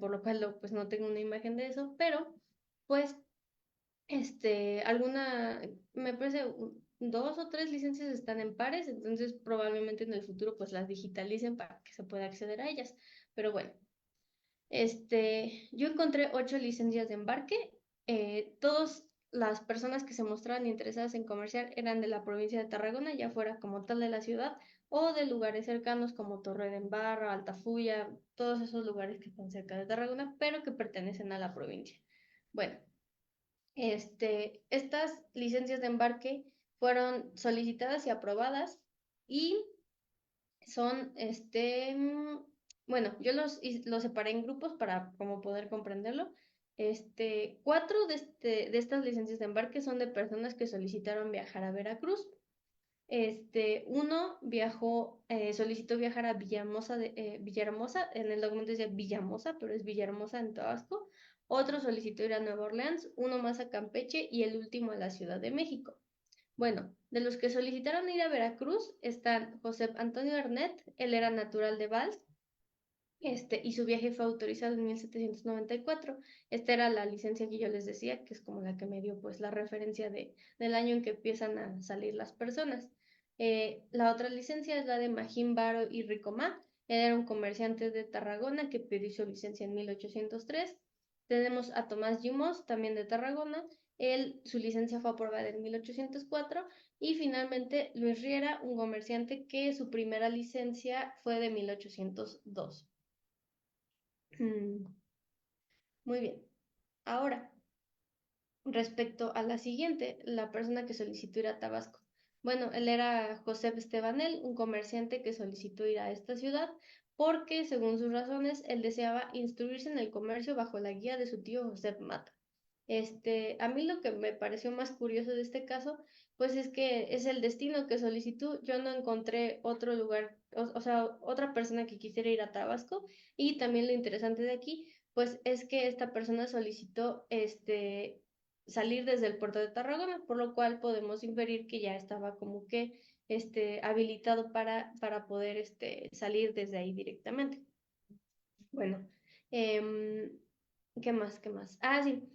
Por lo cual pues no tengo una imagen de eso, pero pues me parece dos o tres licencias están en pares, entonces probablemente en el futuro pues las digitalicen para que se pueda acceder a ellas. Pero bueno. Yo encontré 8 licencias de embarque. Todas las personas que se mostraban interesadas en comerciar eran de la provincia de Tarragona, ya fuera como tal de la ciudad o de lugares cercanos como Torre de Embarra, Altafulla, todos esos lugares que están cerca de Tarragona, pero que pertenecen a la provincia. Bueno, estas licencias de embarque fueron solicitadas y aprobadas y son, bueno, yo los separé en grupos para como poder comprenderlo. Cuatro de estas licencias de embarque son de personas que solicitaron viajar a Veracruz. Uno solicitó viajar a Villahermosa, en el documento dice Villamosa, pero es Villahermosa en Tabasco. Otro solicitó ir a Nueva Orleans, uno más a Campeche y el último a la Ciudad de México. Bueno, de los que solicitaron ir a Veracruz están José Antonio Arnet, él era natural de Valls, y su viaje fue autorizado en 1794. Esta era la licencia que yo les decía, que es como la que me dio pues la referencia del año en que empiezan a salir las personas. La otra licencia es la de Magín Varo y Ricomá. Él era un comerciante de Tarragona que pidió su licencia en 1803. Tenemos a Tomás Gimós, también de Tarragona. Su licencia fue aprobada en 1804. Y finalmente Luis Riera, un comerciante que su primera licencia fue de 1802. Muy bien. Ahora, respecto a la siguiente, la persona que solicitó ir a Tabasco. Bueno, él era José Estebanel, un comerciante que solicitó ir a esta ciudad porque, según sus razones, él deseaba instruirse en el comercio bajo la guía de su tío José Mata. A mí lo que me pareció más curioso de este caso, pues es que es el destino que solicitó. Yo no encontré otro lugar, o sea, otra persona que quisiera ir a Tabasco. Y también lo interesante de aquí, pues es que esta persona solicitó salir desde el puerto de Tarragona, por lo cual podemos inferir que ya estaba como que habilitado para poder salir desde ahí directamente. Bueno, ¿qué más? ¿Qué más? Ah, sí.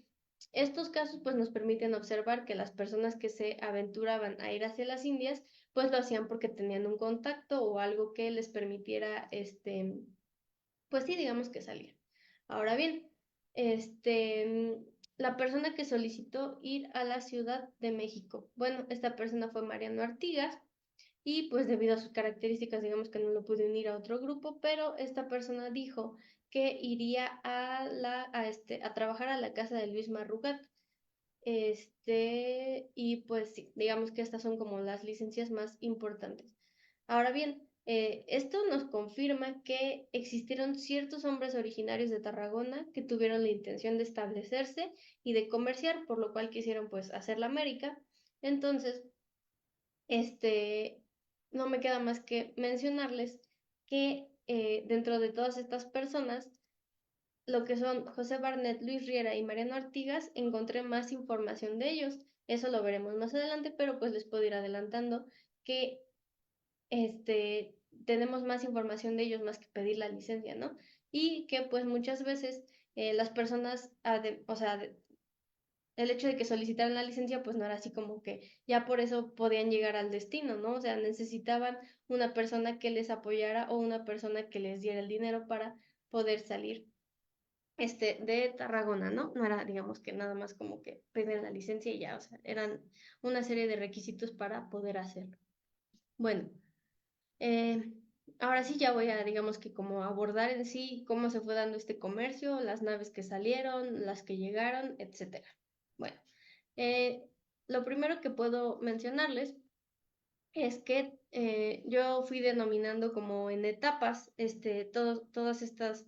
Estos casos pues nos permiten observar que las personas que se aventuraban a ir hacia las Indias pues lo hacían porque tenían un contacto o algo que les permitiera pues sí, digamos que salir. Ahora bien, la persona que solicitó ir a la Ciudad de México. Bueno, esta persona fue Mariano Artigas y pues debido a sus características, digamos que no lo pude unir a otro grupo, pero esta persona dijo que iría a trabajar a la casa de Luis Marrugat. Y pues sí, digamos que estas son como las licencias más importantes. Ahora bien, esto nos confirma que existieron ciertos hombres originarios de Tarragona que tuvieron la intención de establecerse y de comerciar, por lo cual quisieron pues hacer la América. Entonces, no me queda más que mencionarles que dentro de todas estas personas, lo que son José Barnet, Luis Riera y Mariano Artigas, encontré más información de ellos. Eso lo veremos más adelante, pero pues les puedo ir adelantando que tenemos más información de ellos más que pedir la licencia, ¿no? Y que pues muchas veces las personas, o sea, el hecho de que solicitaran la licencia, pues no era así como que ya por eso podían llegar al destino, ¿no? O sea, necesitaban una persona que les apoyara o una persona que les diera el dinero para poder salir de Tarragona, ¿no? No era, digamos que nada más como que pedir la licencia y ya, o sea, eran una serie de requisitos para poder hacerlo. Bueno, eh, ahora sí ya voy a, digamos que como abordar en sí cómo se fue dando este comercio, las naves que salieron, las que llegaron, etcétera. Bueno, eh, lo primero que puedo mencionarles es que yo fui denominando como en etapas todas estas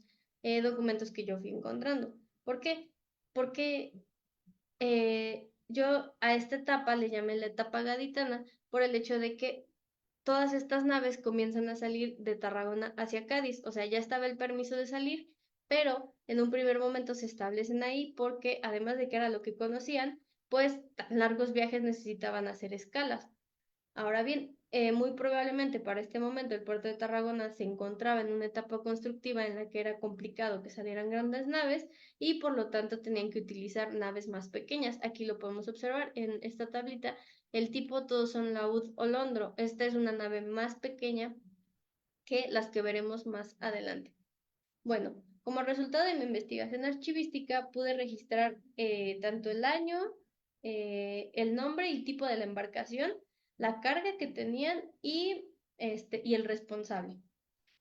documentos que yo fui encontrando. ¿Por qué? Porque yo a esta etapa le llamé la etapa gaditana por el hecho de que todas estas naves comienzan a salir de Tarragona hacia Cádiz. O sea, ya estaba el permiso de salir, pero en un primer momento se establecen ahí porque además de que era lo que conocían, pues tan largos viajes necesitaban hacer escalas. Ahora bien, muy probablemente para este momento el puerto de Tarragona se encontraba en una etapa constructiva en la que era complicado que salieran grandes naves y por lo tanto tenían que utilizar naves más pequeñas. Aquí lo podemos observar en esta tablita. El tipo todos son laúd o londro. Esta es una nave más pequeña que las que veremos más adelante. Bueno, como resultado de mi investigación archivística pude registrar tanto el año, el nombre y tipo de la embarcación, la carga que tenían y el responsable.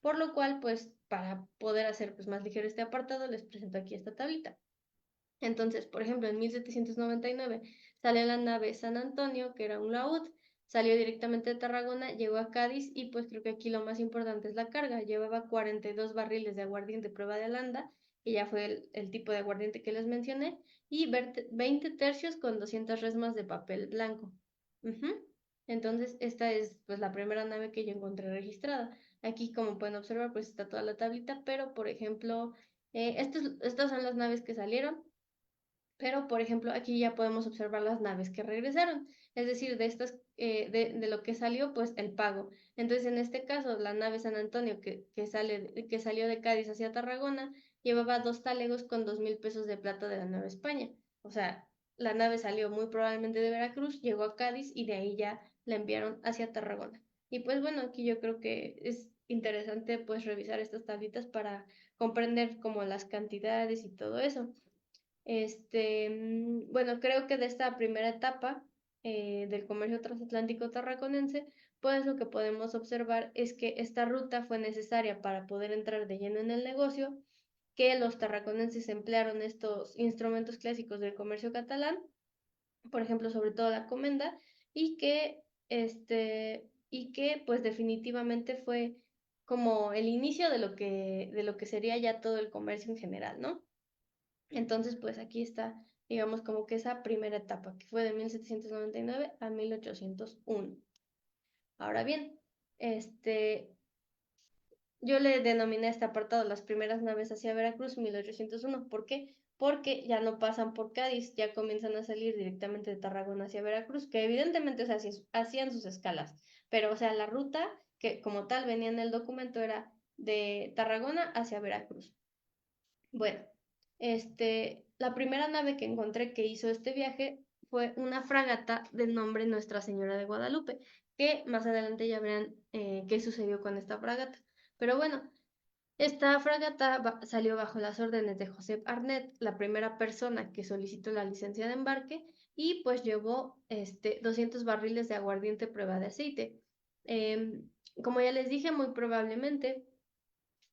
Por lo cual, pues, para poder hacer pues, más ligero este apartado, les presento aquí esta tablita. Entonces, por ejemplo, en 1799 sale la nave San Antonio, que era un laúd, salió directamente de Tarragona, llegó a Cádiz y pues creo que aquí lo más importante es la carga. Llevaba 42 barriles de aguardiente prueba de Holanda, que ya fue el tipo de aguardiente que les mencioné, y 20 tercios con 200 resmas de papel blanco. Entonces, esta es pues la primera nave que yo encontré registrada. Aquí, como pueden observar, pues está toda la tablita, pero por ejemplo, estas son las naves que salieron. Pero, por ejemplo, aquí ya podemos observar las naves que regresaron, es decir, de estas, de lo que salió, pues el pago. Entonces, en este caso, la nave San Antonio que salió de Cádiz hacia Tarragona, llevaba 2 talegos con 2,000 pesos de plata de la Nueva España. O sea, la nave salió muy probablemente de Veracruz, llegó a Cádiz y de ahí ya la enviaron hacia Tarragona. Y pues bueno, aquí yo creo que es interesante pues revisar estas tablitas para comprender como las cantidades y todo eso. Bueno, creo que de esta primera etapa del comercio transatlántico tarraconense, pues lo que podemos observar es que esta ruta fue necesaria para poder entrar de lleno en el negocio, que los tarraconenses emplearon estos instrumentos clásicos del comercio catalán, por ejemplo, sobre todo la comenda, y que pues definitivamente fue como el inicio de lo que sería ya todo el comercio en general, ¿no? Entonces, pues aquí está, digamos, como que esa primera etapa, que fue de 1799 a 1801. Ahora bien, yo le denominé a este apartado las primeras naves hacia Veracruz 1801. ¿Por qué? Porque ya no pasan por Cádiz, ya comienzan a salir directamente de Tarragona hacia Veracruz, que evidentemente, o sea, hacían sus escalas, pero, o sea, la ruta que como tal venía en el documento era de Tarragona hacia Veracruz. Bueno, la primera nave que encontré que hizo este viaje fue una fragata de nombre Nuestra Señora de Guadalupe, que más adelante ya verán qué sucedió con esta fragata. Pero bueno, esta fragata salió bajo las órdenes de Josep Arnet, la primera persona que solicitó la licencia de embarque, y pues llevó 200 barriles de aguardiente prueba de aceite. Como ya les dije, muy probablemente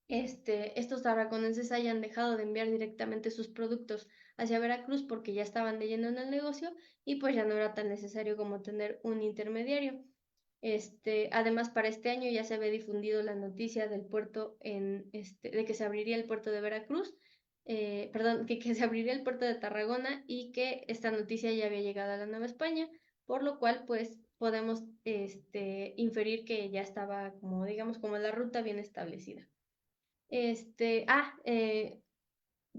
estos tarraconenses hayan dejado de enviar directamente sus productos hacia Veracruz porque ya estaban de lleno en el negocio y pues ya no era tan necesario como tener un intermediario. Además, para este año ya se había difundido la noticia del puerto de que se abriría el puerto de Veracruz, perdón, que se abriría el puerto de Tarragona y que esta noticia ya había llegado a la Nueva España, por lo cual pues podemos inferir que ya estaba como, digamos, como la ruta bien establecida.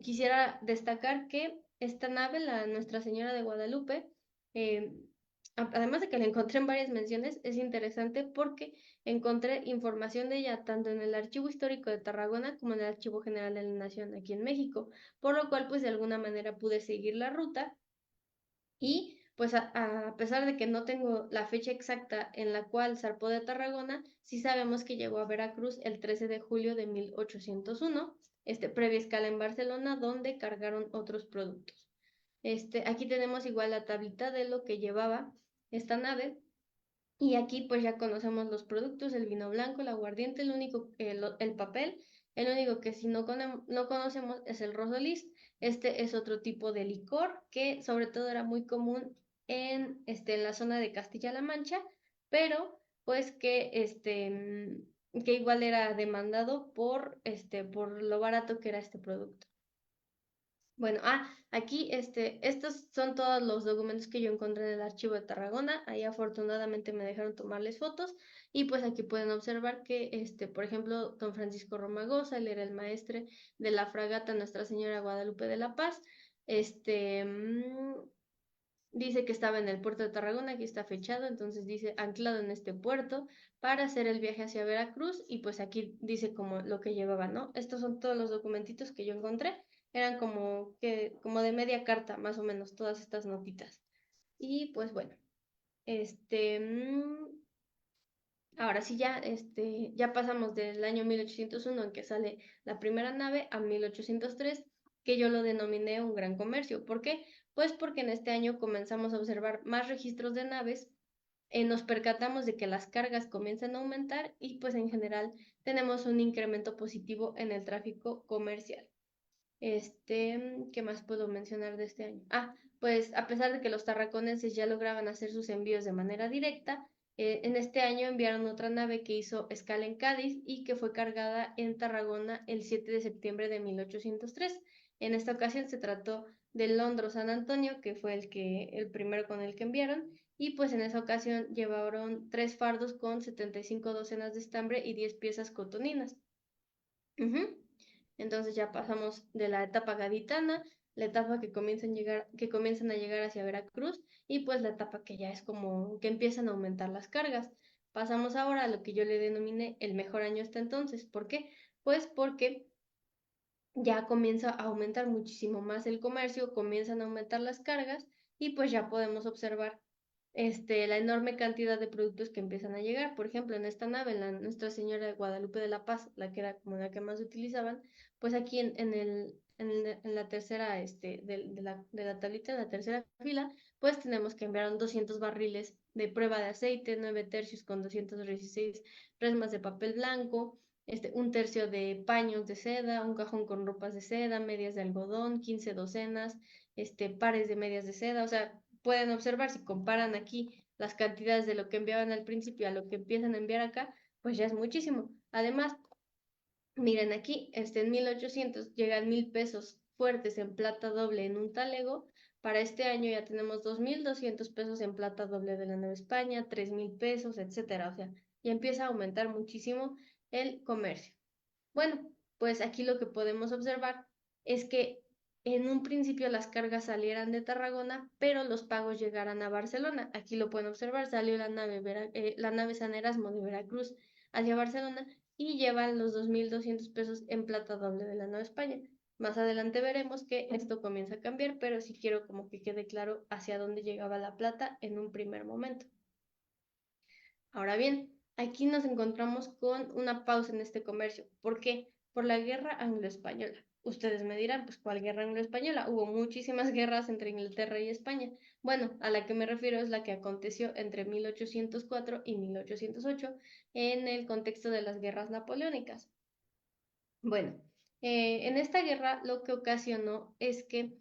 Quisiera destacar que esta nave, la Nuestra Señora de Guadalupe, eh, además de que la encontré en varias menciones, es interesante porque encontré información de ella tanto en el Archivo Histórico de Tarragona como en el Archivo General de la Nación aquí en México, por lo cual pues de alguna manera pude seguir la ruta y pues a pesar de que no tengo la fecha exacta en la cual zarpó de Tarragona, sí sabemos que llegó a Veracruz el 13 de julio de 1801, previa escala en Barcelona, donde cargaron otros productos. Aquí tenemos igual la tablita de lo que llevaba esta nave. Y aquí pues ya conocemos los productos, el vino blanco, el aguardiente, el papel. El único que si no conocemos es el rosolís. Este es otro tipo de licor que sobre todo era muy común en la zona de Castilla-La Mancha, pero pues que igual era demandado por lo barato que era este producto. Bueno, aquí estos son todos los documentos que yo encontré en el archivo de Tarragona. Ahí afortunadamente me dejaron tomarles fotos y pues aquí pueden observar que, por ejemplo, don Francisco Romagosa, él era el maestre de la fragata Nuestra Señora Guadalupe de la Paz. Dice que estaba en el puerto de Tarragona, aquí está fechado, entonces dice anclado en este puerto para hacer el viaje hacia Veracruz y pues aquí dice como lo que llevaba, ¿no? Estos son todos los documentitos que yo encontré, eran como de media carta, más o menos, todas estas notitas. Y pues bueno, este, mm, ahora sí ya pasamos del año 1801 en que sale la primera nave a 1803, que yo lo denominé un gran comercio. ¿Por qué? Pues porque en este año comenzamos a observar más registros de naves, nos percatamos de que las cargas comienzan a aumentar y pues en general tenemos un incremento positivo en el tráfico comercial. ¿Qué más puedo mencionar de este año? Pues a pesar de que los tarraconenses ya lograban hacer sus envíos de manera directa, en este año enviaron otra nave que hizo escala en Cádiz y que fue cargada en Tarragona el 7 de septiembre de 1803. En esta ocasión se trató del Londro San Antonio, que fue el primero con el que enviaron, y pues en esa ocasión llevaron 3 fardos con 75 docenas de estambre y 10 piezas cotoninas. Entonces ya pasamos de la etapa gaditana. la etapa que comienzan a llegar hacia Veracruz y pues la etapa que ya es como que empiezan a aumentar las cargas. Pasamos ahora a lo que yo le denominé el mejor año hasta entonces. ¿Por qué? Pues porque ya comienza a aumentar muchísimo más el comercio, comienzan a aumentar las cargas y pues ya podemos observar la enorme cantidad de productos que empiezan a llegar. Por ejemplo, en esta nave, Nuestra Señora de Guadalupe de la Paz, la que era como la que más utilizaban, pues aquí en la tercera, de la tablita, en la tercera fila, pues tenemos que enviar 200 barriles de prueba de aceite, 9 tercios con 216 resmas de papel blanco, un tercio de paños de seda, un cajón con ropas de seda, medias de algodón, 15 docenas, pares de medias de seda. O sea, pueden observar, si comparan aquí las cantidades de lo que enviaban al principio a lo que empiezan a enviar acá, pues ya es muchísimo. Además, miren aquí, en 1800 llegan 1000 pesos fuertes en plata doble en un talego. Para este año ya tenemos 2200 pesos en plata doble de la Nueva España, 3000 pesos, etcétera. O sea, ya empieza a aumentar muchísimo el comercio. Bueno, pues aquí lo que podemos observar es que en un principio las cargas salieran de Tarragona, pero los pagos llegaran a Barcelona. Aquí lo pueden observar, salió la nave San Erasmo de Veracruz hacia Barcelona y llevan los 2200 pesos en plata doble de la Nueva España. Más adelante veremos que esto comienza a cambiar, pero sí quiero como que quede claro hacia dónde llegaba la plata en un primer momento. Ahora bien, aquí nos encontramos con una pausa en este comercio. ¿Por qué? Por la guerra anglo-española. Ustedes me dirán, pues, ¿cuál guerra anglo-española? Hubo muchísimas guerras entre Inglaterra y España. Bueno, a la que me refiero es la que aconteció entre 1804 y 1808 en el contexto de las guerras napoleónicas. Bueno, en esta guerra lo que ocasionó es que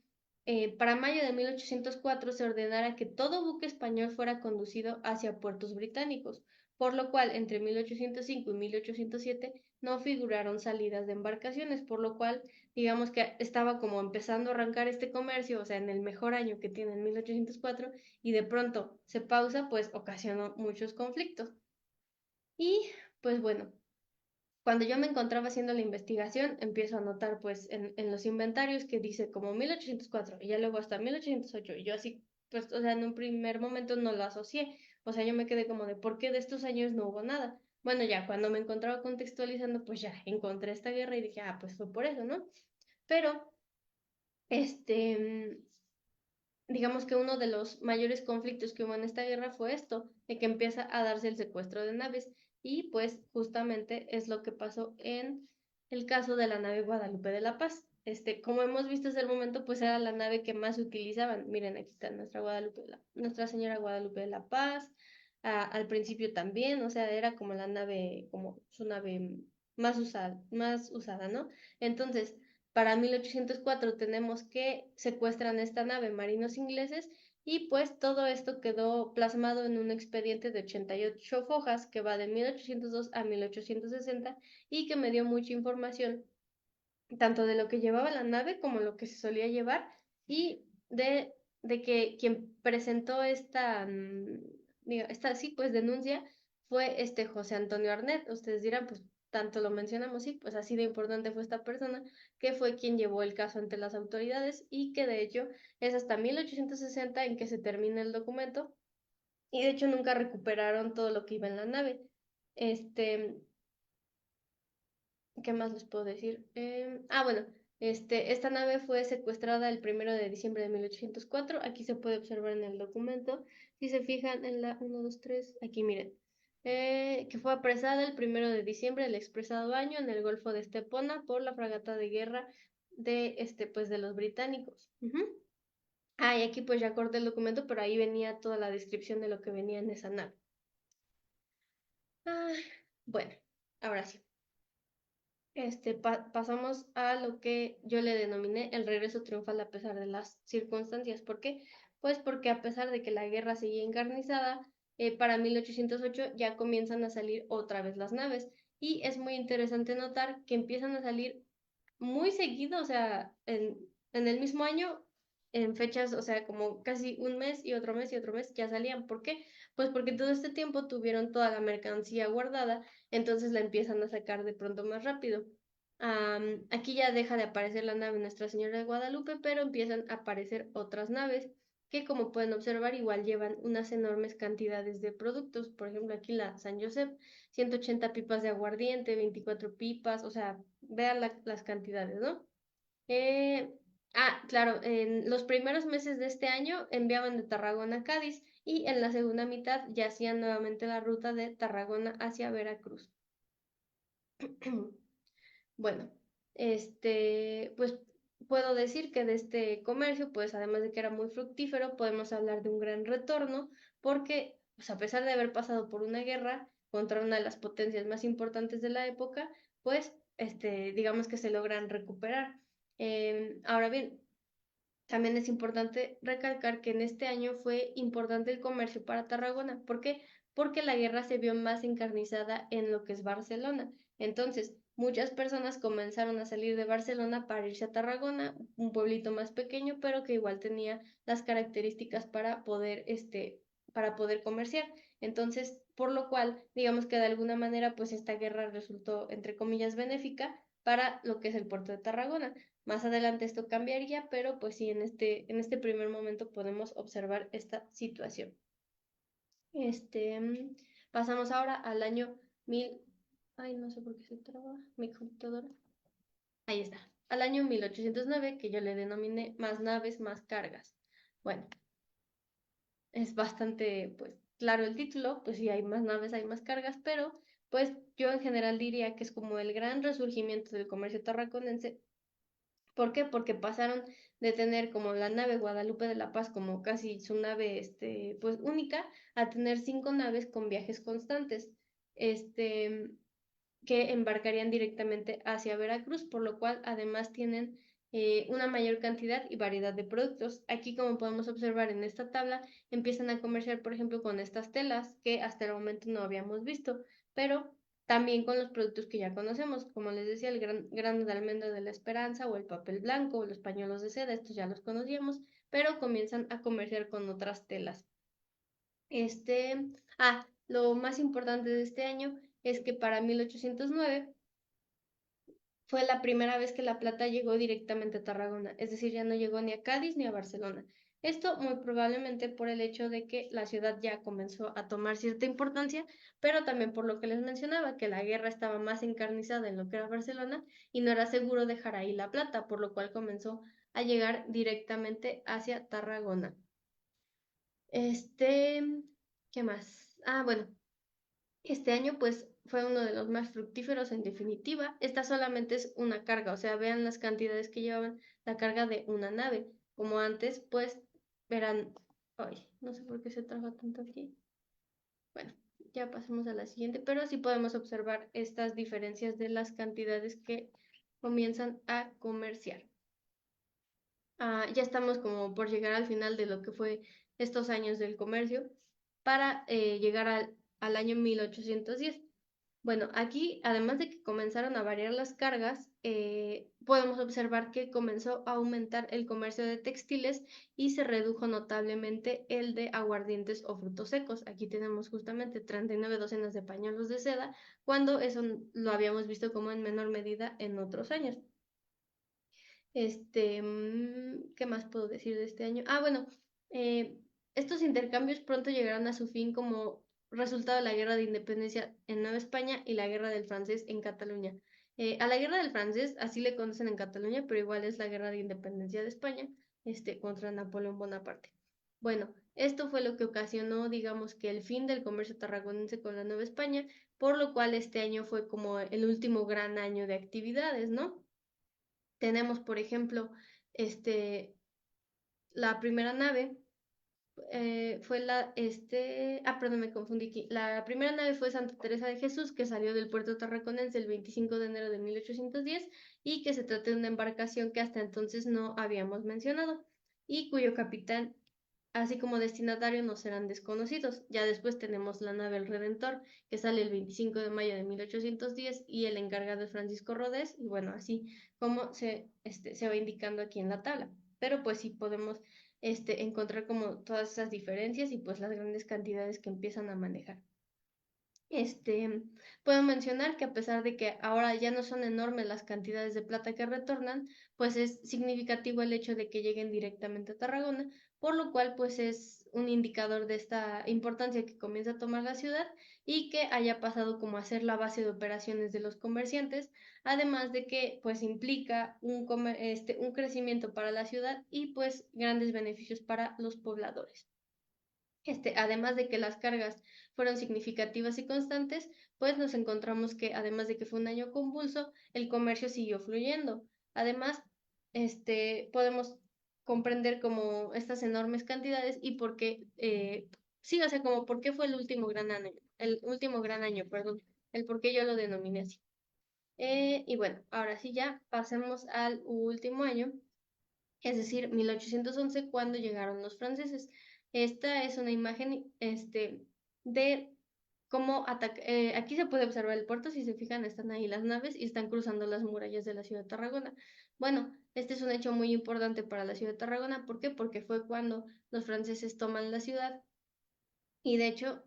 para mayo de 1804 se ordenara que todo buque español fuera conducido hacia puertos británicos, por lo cual entre 1805 y 1807 no figuraron salidas de embarcaciones, por lo cual digamos que estaba como empezando a arrancar este comercio, o sea, en el mejor año que tiene en 1804, y de pronto se pausa, pues ocasionó muchos conflictos. Y pues bueno, cuando yo me encontraba haciendo la investigación, empiezo a notar pues en los inventarios que dice como 1804 y ya luego hasta 1808 y yo así, pues, o sea, en un primer momento no lo asocié, o sea, yo me quedé como de ¿por qué de estos años no hubo nada? Bueno, ya cuando me encontraba contextualizando, pues ya encontré esta guerra y dije, ah, pues fue por eso, ¿no? Pero, este, digamos que uno de los mayores conflictos que hubo en esta guerra fue esto, de que empieza a darse el secuestro de naves y pues justamente es lo que pasó en el caso de la nave Guadalupe de la Paz. Como hemos visto hasta el momento, pues era la nave que más utilizaban. Miren, aquí está Nuestra Señora Guadalupe de la Paz. Al principio también, o sea, era como la nave, como su nave más usada, ¿no? Entonces, para 1804 tenemos que secuestran esta nave marinos ingleses y pues todo esto quedó plasmado en un expediente de 88 fojas que va de 1802 a 1860 y que me dio mucha información tanto de lo que llevaba la nave como lo que se solía llevar y de que quien presentó sí, pues denuncia fue José Antonio Arnet. Ustedes dirán, pues tanto lo mencionamos, sí, pues así de importante fue esta persona, que fue quien llevó el caso ante las autoridades y que de hecho es hasta 1860 en que se termina el documento y de hecho nunca recuperaron todo lo que iba en la nave. Este, ¿Qué más les puedo decir? Bueno, esta nave fue secuestrada el 1 de diciembre de 1804. Aquí se puede observar en el documento. Si se fijan en la 1, 2, 3, aquí miren. Que fue apresada el 1 de diciembre del expresado año en el Golfo de Estepona por la fragata de guerra pues de los británicos. Y aquí pues ya corté el documento, pero ahí venía toda la descripción de lo que venía en esa nave. Bueno, ahora sí. Pasamos a lo que yo le denominé el regreso triunfal a pesar de las circunstancias. ¿Por qué? Pues porque a pesar de que la guerra seguía encarnizada, para 1808 ya comienzan a salir otra vez las naves. Y es muy interesante notar que empiezan a salir muy seguido, o sea, en el mismo año, en fechas, o sea, como casi un mes y otro mes y otro mes ya salían. ¿Por qué? Pues porque todo este tiempo tuvieron toda la mercancía guardada, entonces la empiezan a sacar de pronto más rápido. Aquí ya deja de aparecer la nave Nuestra Señora de Guadalupe, pero empiezan a aparecer otras naves que, como pueden observar, igual llevan unas enormes cantidades de productos. Por ejemplo, aquí la San Josep, 180 pipas de aguardiente, 24 pipas, o sea, vean las cantidades, ¿no? Claro, en los primeros meses de este año enviaban de Tarragona a Cádiz y en la segunda mitad ya hacían nuevamente la ruta de Tarragona hacia Veracruz. Bueno, pues puedo decir que de este comercio, pues además de que era muy fructífero, podemos hablar de un gran retorno, porque pues, a pesar de haber pasado por una guerra contra una de las potencias más importantes de la época, pues digamos que se logran recuperar. Ahora bien, también es importante recalcar que en este año fue importante el comercio para Tarragona. ¿Por qué? Porque la guerra se vio más encarnizada en lo que es Barcelona. Entonces, muchas personas comenzaron a salir de Barcelona para irse a Tarragona, un pueblito más pequeño, pero que igual tenía las características para poder comerciar. Entonces, por lo cual, digamos que de alguna manera, pues esta guerra resultó, entre comillas, benéfica para lo que es el puerto de Tarragona. Más adelante esto cambiaría, pero pues sí, en este primer momento podemos observar esta situación. Pasamos ahora al año 1000. Ay, no sé por qué se traba mi computadora. Ahí está. Al año 1809, que yo le denominé más naves, más cargas. Bueno, es bastante, pues, claro el título, pues sí, hay más naves, hay más cargas, pero pues yo en general diría que es como el gran resurgimiento del comercio tarraconense. ¿Por qué? Porque pasaron de tener como la nave Guadalupe de la Paz como casi su nave, pues única, a tener 5 naves con viajes constantes, este, que embarcarían directamente hacia Veracruz, por lo cual además tienen una mayor cantidad y variedad de productos. Aquí, como podemos observar en esta tabla, empiezan a comerciar, por ejemplo, con estas telas que hasta el momento no habíamos visto, pero también con los productos que ya conocemos, como les decía, el grano de almendra de la esperanza o el papel blanco o los pañuelos de seda, estos ya los conocíamos, pero comienzan a comerciar con otras telas. Lo más importante de este año es que para 1809 fue la primera vez que la plata llegó directamente a Tarragona, es decir, ya no llegó ni a Cádiz ni a Barcelona. Esto muy probablemente por el hecho de que la ciudad ya comenzó a tomar cierta importancia, pero también por lo que les mencionaba, que la guerra estaba más encarnizada en lo que era Barcelona y no era seguro dejar ahí la plata, por lo cual comenzó a llegar directamente hacia Tarragona. ¿Qué más? Bueno, este año pues fue uno de los más fructíferos en definitiva. Esta solamente es una carga, o sea, vean las cantidades que llevaban la carga de una nave. Como antes, pues verán, ay, no sé por qué se traba tanto aquí. Bueno, ya pasemos a la siguiente, pero sí podemos observar estas diferencias de las cantidades que comienzan a comerciar. Ya estamos como por llegar al final de lo que fue estos años del comercio para llegar al año 1810. Bueno, aquí, además de que comenzaron a variar las cargas, podemos observar que comenzó a aumentar el comercio de textiles y se redujo notablemente el de aguardientes o frutos secos. Aquí tenemos justamente 39 docenas de pañuelos de seda, cuando eso lo habíamos visto como en menor medida en otros años. ¿Qué más puedo decir de este año? Bueno, estos intercambios pronto llegarán a su fin como resultado de la guerra de independencia en Nueva España y la guerra del francés en Cataluña. A la guerra del francés, así le conocen en Cataluña, pero igual es la guerra de independencia de España, contra Napoleón Bonaparte. Bueno, esto fue lo que ocasionó, digamos que el fin del comercio tarraconense con la Nueva España, por lo cual este año fue como el último gran año de actividades, ¿no? Tenemos, por ejemplo, la primera nave fue perdón, me confundí aquí. La primera nave fue Santa Teresa de Jesús, que salió del puerto tarraconense el 25 de enero de 1810 y que se trata de una embarcación que hasta entonces no habíamos mencionado y cuyo capitán, así como destinatario, nos serán desconocidos. Ya después tenemos la nave El Redentor, que sale el 25 de mayo de 1810 y el encargado es Francisco Rodés, y bueno, así como se va indicando aquí en la tabla. Pero pues sí podemos encontrar como todas esas diferencias y pues las grandes cantidades que empiezan a manejar. Este, puedo mencionar que a pesar de que ahora ya no son enormes las cantidades de plata que retornan, pues es significativo el hecho de que lleguen directamente a Tarragona, por lo cual pues es un indicador de esta importancia que comienza a tomar la ciudad y que haya pasado como a ser la base de operaciones de los comerciantes, además de que pues implica un crecimiento para la ciudad y pues grandes beneficios para los pobladores. Además de que las cargas fueron significativas y constantes, pues nos encontramos que además de que fue un año convulso, el comercio siguió fluyendo. Además, podemos comprender como estas enormes cantidades y por qué, sí, o sea, como por qué fue el último gran año, perdón, el por qué yo lo denominé así. Y bueno, ahora sí ya pasemos al último año, es decir, 1811, cuando llegaron los franceses. Esta es una imagen de cómo aquí se puede observar el puerto, si se fijan, están ahí las naves y están cruzando las murallas de la ciudad de Tarragona. Bueno, este es un hecho muy importante para la ciudad de Tarragona. ¿Por qué? Porque fue cuando los franceses toman la ciudad. Y de hecho,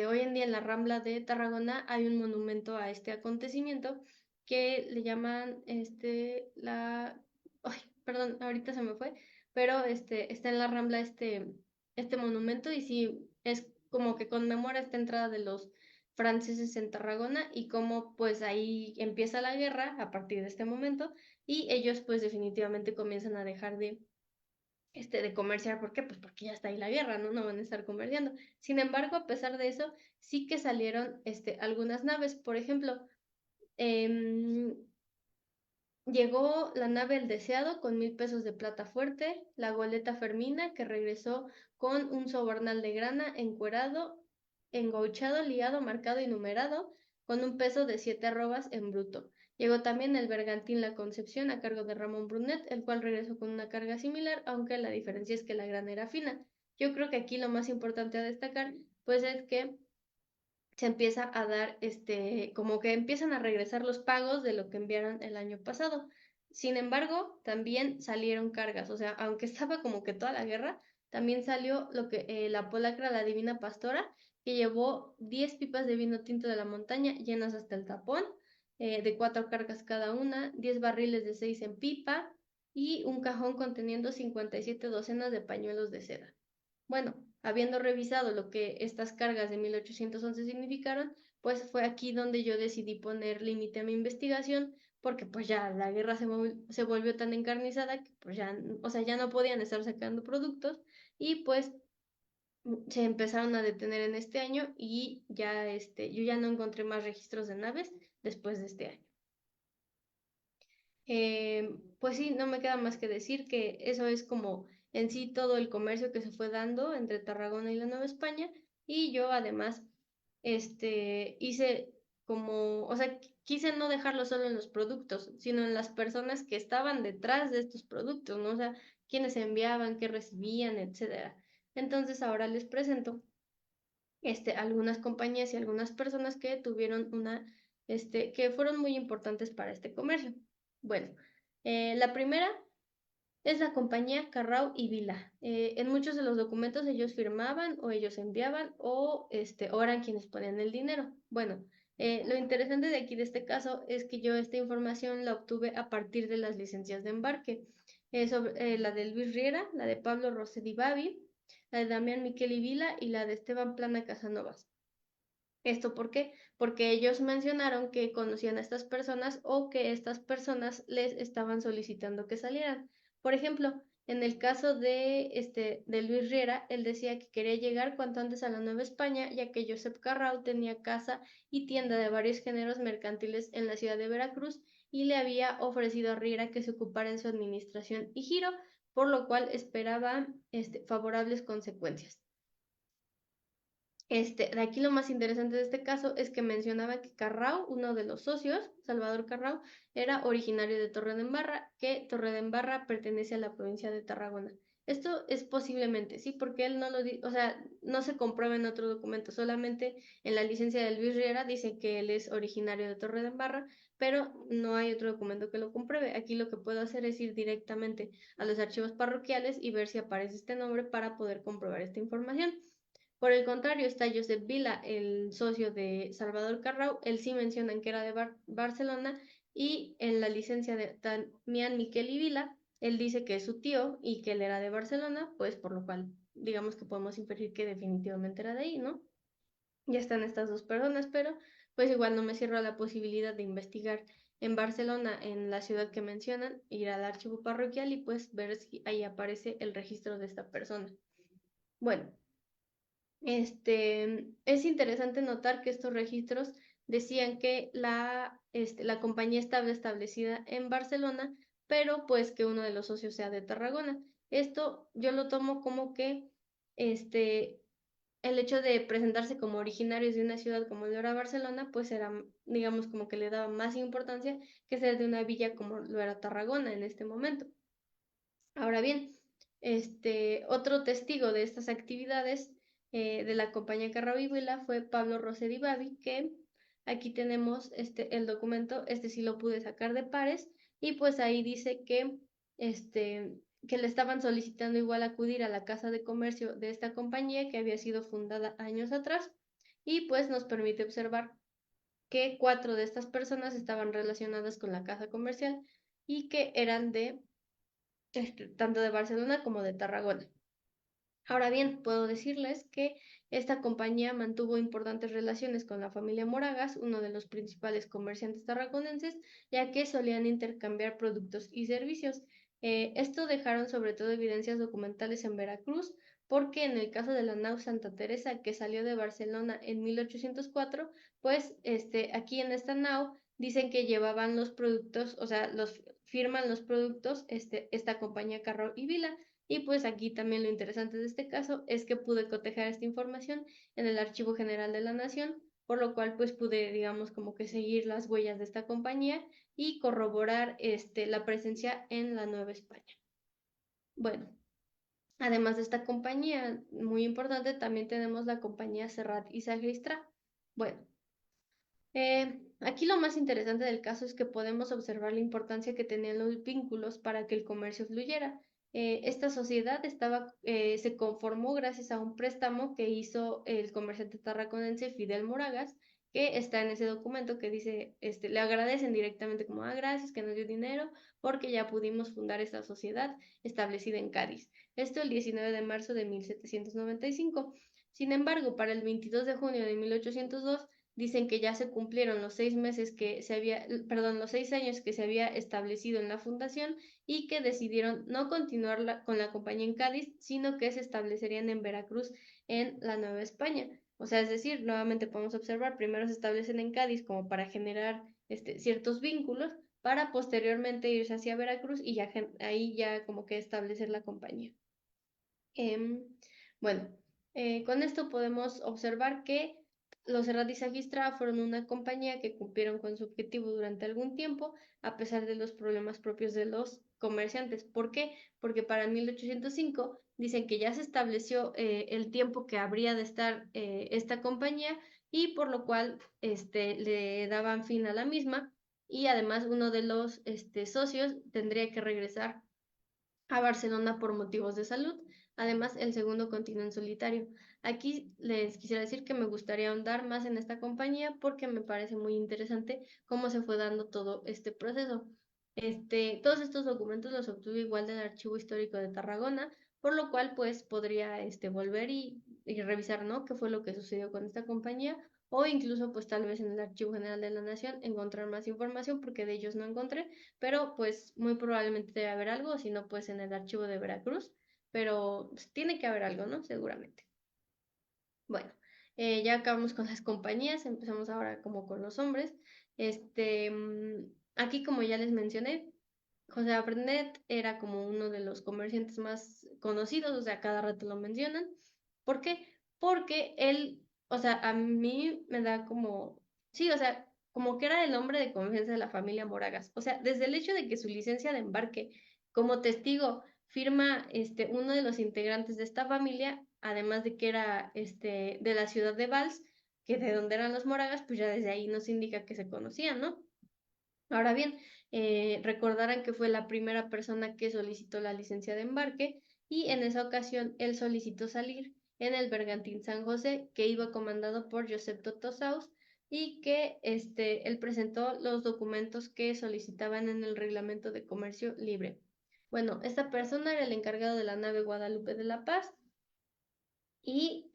hoy en día en la Rambla de Tarragona hay un monumento a este acontecimiento que le llaman, ay, perdón, ahorita se me fue, pero está en la Rambla este monumento y sí, es como que conmemora esta entrada de los franceses en Tarragona y cómo pues ahí empieza la guerra a partir de este momento y ellos pues definitivamente comienzan a dejar de comerciar. ¿Por qué? Pues porque ya está ahí la guerra, ¿no? No van a estar comerciando. Sin embargo, a pesar de eso, sí que salieron algunas naves. Por ejemplo, em, llegó la nave El Deseado con 1,000 pesos de plata fuerte, la goleta Fermina, que regresó con un sobornal de grana encuerado, engauchado, liado, marcado y numerado, con un peso de 7 arrobas en bruto. Llegó también el bergantín La Concepción a cargo de Ramón Brunet, el cual regresó con una carga similar, aunque la diferencia es que la grana era fina. Yo creo que aquí lo más importante a destacar, pues es que se empieza a dar, como que empiezan a regresar los pagos de lo que enviaron el año pasado. Sin embargo, también salieron cargas, o sea, aunque estaba como que toda la guerra, también salió lo que la polacra, la Divina Pastora, que llevó 10 pipas de vino tinto de la montaña llenas hasta el tapón, de 4 cargas cada una, 10 barriles de 6 en pipa y un cajón conteniendo 57 docenas de pañuelos de seda. Bueno, habiendo revisado lo que estas cargas de 1811 significaron, pues fue aquí donde yo decidí poner límite a mi investigación, porque pues ya la guerra se volvió tan encarnizada que pues ya, o sea, ya no podían estar sacando productos y pues se empezaron a detener en este año y ya yo ya no encontré más registros de naves después de este año. Pues sí, no me queda más que decir que eso es como en sí todo el comercio que se fue dando entre Tarragona y la Nueva España. Y yo además, hice como, o sea, quise no dejarlo solo en los productos, sino en las personas que estaban detrás de estos productos, ¿no? O sea, quienes enviaban, qué recibían, etcétera. Entonces ahora les presento, algunas compañías y algunas personas que tuvieron que fueron muy importantes para este comercio. Bueno, la primera es la compañía Carrau y Vila. En muchos de los documentos ellos firmaban o ellos enviaban o eran quienes ponían el dinero. Bueno, lo interesante de aquí de este caso es que yo esta información la obtuve a partir de las licencias de embarque, sobre la de Luis Riera, la de Pablo Rossetti Babi, la de Damián Miquel y Vila y la de Esteban Plana Casanovas. ¿Esto por qué? Porque ellos mencionaron que conocían a estas personas o que estas personas les estaban solicitando que salieran. Por ejemplo, en el caso de Luis Riera, él decía que quería llegar cuanto antes a la Nueva España, ya que Josep Carrau tenía casa y tienda de varios géneros mercantiles en la ciudad de Veracruz y le había ofrecido a Riera que se ocupara en su administración y giro, por lo cual esperaba favorables consecuencias. De aquí lo más interesante de este caso es que mencionaba que Carrau, uno de los socios, Salvador Carrau, era originario de Torredembarra, que Torredembarra pertenece a la provincia de Tarragona. Esto es posiblemente, sí, porque él no lo dice, o sea, no se comprueba en otro documento, solamente en la licencia de Luis Riera dice que él es originario de Torredembarra, pero no hay otro documento que lo compruebe. Aquí lo que puedo hacer es ir directamente a los archivos parroquiales y ver si aparece este nombre para poder comprobar esta información. Por el contrario, está Josep Vila, el socio de Salvador Carrau. Él sí mencionan que era de Barcelona, y en la licencia de Damián Miquel y Vila, él dice que es su tío y que él era de Barcelona, pues por lo cual digamos que podemos inferir que definitivamente era de ahí, ¿no? Ya están estas dos personas, pero pues igual no me cierro a la posibilidad de investigar en Barcelona, en la ciudad que mencionan, ir al archivo parroquial y pues ver si ahí aparece el registro de esta persona. Bueno, es interesante notar que estos registros decían que la compañía estaba establecida en Barcelona, pero pues que uno de los socios sea de Tarragona. Esto yo lo tomo como que este, el hecho de presentarse como originarios de una ciudad como lo era Barcelona, pues era, digamos, como que le daba más importancia que ser de una villa como lo era Tarragona en este momento. Ahora bien, otro testigo de estas actividades de la compañía Carrao y Vila fue Pablo Rossetti Babi, que aquí tenemos el documento, sí lo pude sacar de pares, y pues ahí dice que le estaban solicitando igual acudir a la casa de comercio de esta compañía que había sido fundada años atrás, y pues nos permite observar que 4 de estas personas estaban relacionadas con la casa comercial y que eran de tanto de Barcelona como de Tarragona. Ahora bien, puedo decirles que esta compañía mantuvo importantes relaciones con la familia Moragas, uno de los principales comerciantes tarraconenses, ya que solían intercambiar productos y servicios. Esto dejaron sobre todo evidencias documentales en Veracruz, porque en el caso de la nau Santa Teresa, que salió de Barcelona en 1804, pues aquí en esta nau dicen que llevaban los productos, o sea, firman los productos esta compañía Carrao y Vila. Y pues aquí también lo interesante de este caso es que pude cotejar esta información en el Archivo General de la Nación, por lo cual pues pude, digamos, como que seguir las huellas de esta compañía y corroborar la presencia en la Nueva España. Bueno, además de esta compañía muy importante, también tenemos la compañía Serrat y Sagristá. Bueno, aquí lo más interesante del caso es que podemos observar la importancia que tenían los vínculos para que el comercio fluyera. Esta sociedad se conformó gracias a un préstamo que hizo el comerciante tarraconense Fidel Moragas, que está en ese documento que dice, le agradecen directamente como, gracias que nos dio dinero porque ya pudimos fundar esta sociedad establecida en Cádiz. Esto el 19 de marzo de 1795. Sin embargo, para el 22 de junio de 1802, dicen que ya se cumplieron los 6 meses los 6 años que se había establecido en la fundación y que decidieron no continuar con la compañía en Cádiz, sino que se establecerían en Veracruz, en la Nueva España. O sea, es decir, nuevamente podemos observar, primero se establecen en Cádiz como para generar ciertos vínculos, para posteriormente irse hacia Veracruz y ya ahí ya como que establecer la compañía. Bueno, con esto podemos observar que los Serrat y Sagristá fueron una compañía que cumplieron con su objetivo durante algún tiempo, a pesar de los problemas propios de los comerciantes. ¿Por qué? Porque para 1805 dicen que ya se estableció el tiempo que habría de estar esta compañía, y por lo cual le daban fin a la misma, y además uno de los socios tendría que regresar a Barcelona por motivos de salud. Además, el segundo continúa en solitario. Aquí les quisiera decir que me gustaría ahondar más en esta compañía porque me parece muy interesante cómo se fue dando todo este proceso. Todos estos documentos los obtuve igual del Archivo Histórico de Tarragona, por lo cual pues podría volver y revisar, ¿no?, qué fue lo que sucedió con esta compañía, o incluso pues tal vez en el Archivo General de la Nación encontrar más información, porque de ellos no encontré, pero pues muy probablemente debe haber algo, si no pues en el archivo de Veracruz, pero pues, tiene que haber algo, ¿no? Seguramente. Bueno, ya acabamos con las compañías, empezamos ahora como con los hombres. Aquí como ya les mencioné, José Aprenet era como uno de los comerciantes más conocidos, o sea, cada rato lo mencionan. ¿Por qué? Porque él, o sea, a mí me da como, sí, o sea, como que era el hombre de confianza de la familia Moragas. O sea, desde el hecho de que su licencia de embarque como testigo firma uno de los integrantes de esta familia, además de que era de la ciudad de Valls, que de donde eran los Moragas, pues ya desde ahí nos indica que se conocían, ¿no? Ahora bien, recordarán que fue la primera persona que solicitó la licencia de embarque, y en esa ocasión él solicitó salir en el bergantín San José, que iba comandado por Josep Totosaus, y que él presentó los documentos que solicitaban en el Reglamento de Comercio Libre. Bueno, esta persona era el encargado de la nave Guadalupe de la Paz, y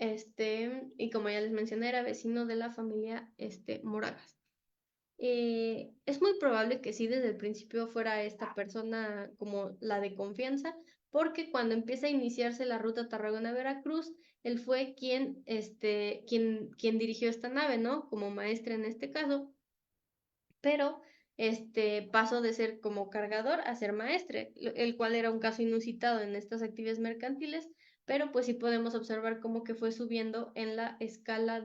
como ya les mencioné, era vecino de la familia Moragas. Es muy probable que sí desde el principio fuera esta persona como la de confianza, porque cuando empieza a iniciarse la ruta Tarragona-Veracruz, él fue quien dirigió esta nave, ¿no? Como maestre en este caso, pero pasó de ser como cargador a ser maestre, el cual era un caso inusitado en estas actividades mercantiles, pero pues sí podemos observar cómo que fue subiendo en la escala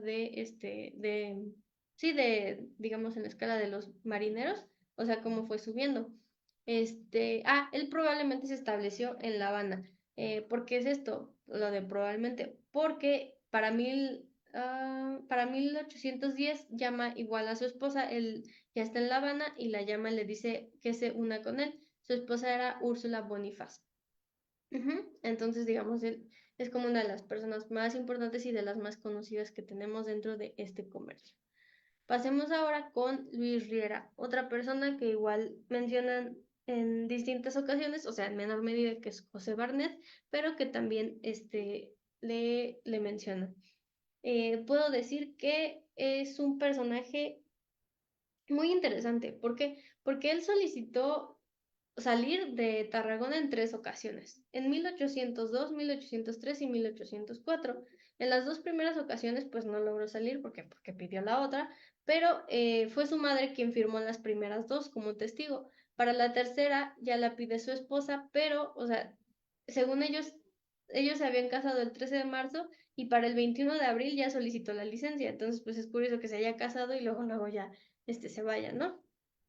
digamos, en la escala de los marineros, o sea, cómo fue subiendo. Él probablemente se estableció en La Habana. ¿Por qué es esto? Lo de probablemente, porque para 1810 llama igual a su esposa, él ya está en La Habana y la llama y le dice que se una con él. Su esposa era Úrsula Bonifaz. Entonces, digamos, él es como una de las personas más importantes y de las más conocidas que tenemos dentro de este comercio. Pasemos ahora con Luis Riera, otra persona que igual mencionan en distintas ocasiones, o sea, en menor medida que es José Barnet, pero que también le mencionan. Puedo decir que es un personaje muy interesante. ¿Por qué? Porque él solicitó salir de Tarragona en 3 ocasiones, en 1802, 1803 y 1804. En las 2 primeras ocasiones, pues no logró salir porque pidió la otra, pero fue su madre quien firmó las primeras 2 como testigo. Para la tercera ya la pide su esposa, pero, o sea, según ellos se habían casado el 13 de marzo y para el 21 de abril ya solicitó la licencia. Entonces, pues es curioso que se haya casado y luego ya se vaya, ¿no?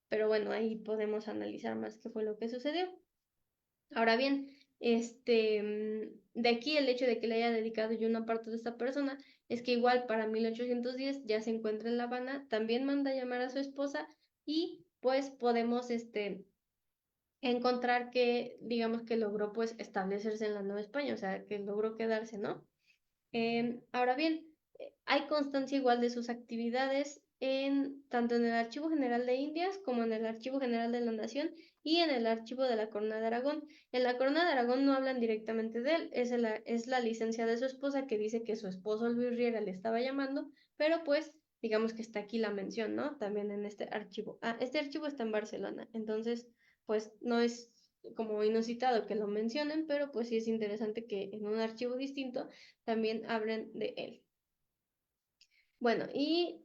Pero bueno, ahí podemos analizar más qué fue lo que sucedió. Ahora bien, de aquí el hecho de que le haya dedicado yo una parte de esta persona es que igual para 1810 ya se encuentra en La Habana, también manda a llamar a su esposa y pues podemos encontrar que digamos que logró pues establecerse en la Nueva España, o sea, que logró quedarse, ¿no? Ahora bien, hay constancia igual de sus actividades tanto en el Archivo General de Indias como en el Archivo General de la Nación y en el Archivo de la Corona de Aragón. En la Corona de Aragón no hablan directamente de él, es la licencia de su esposa que dice que su esposo Luis Riera le estaba llamando, pero pues digamos que está aquí la mención, ¿no? También en este archivo. Este archivo está en Barcelona, entonces pues no es como inusitado que lo mencionen, pero pues sí es interesante que en un archivo distinto también hablen de él. Bueno, y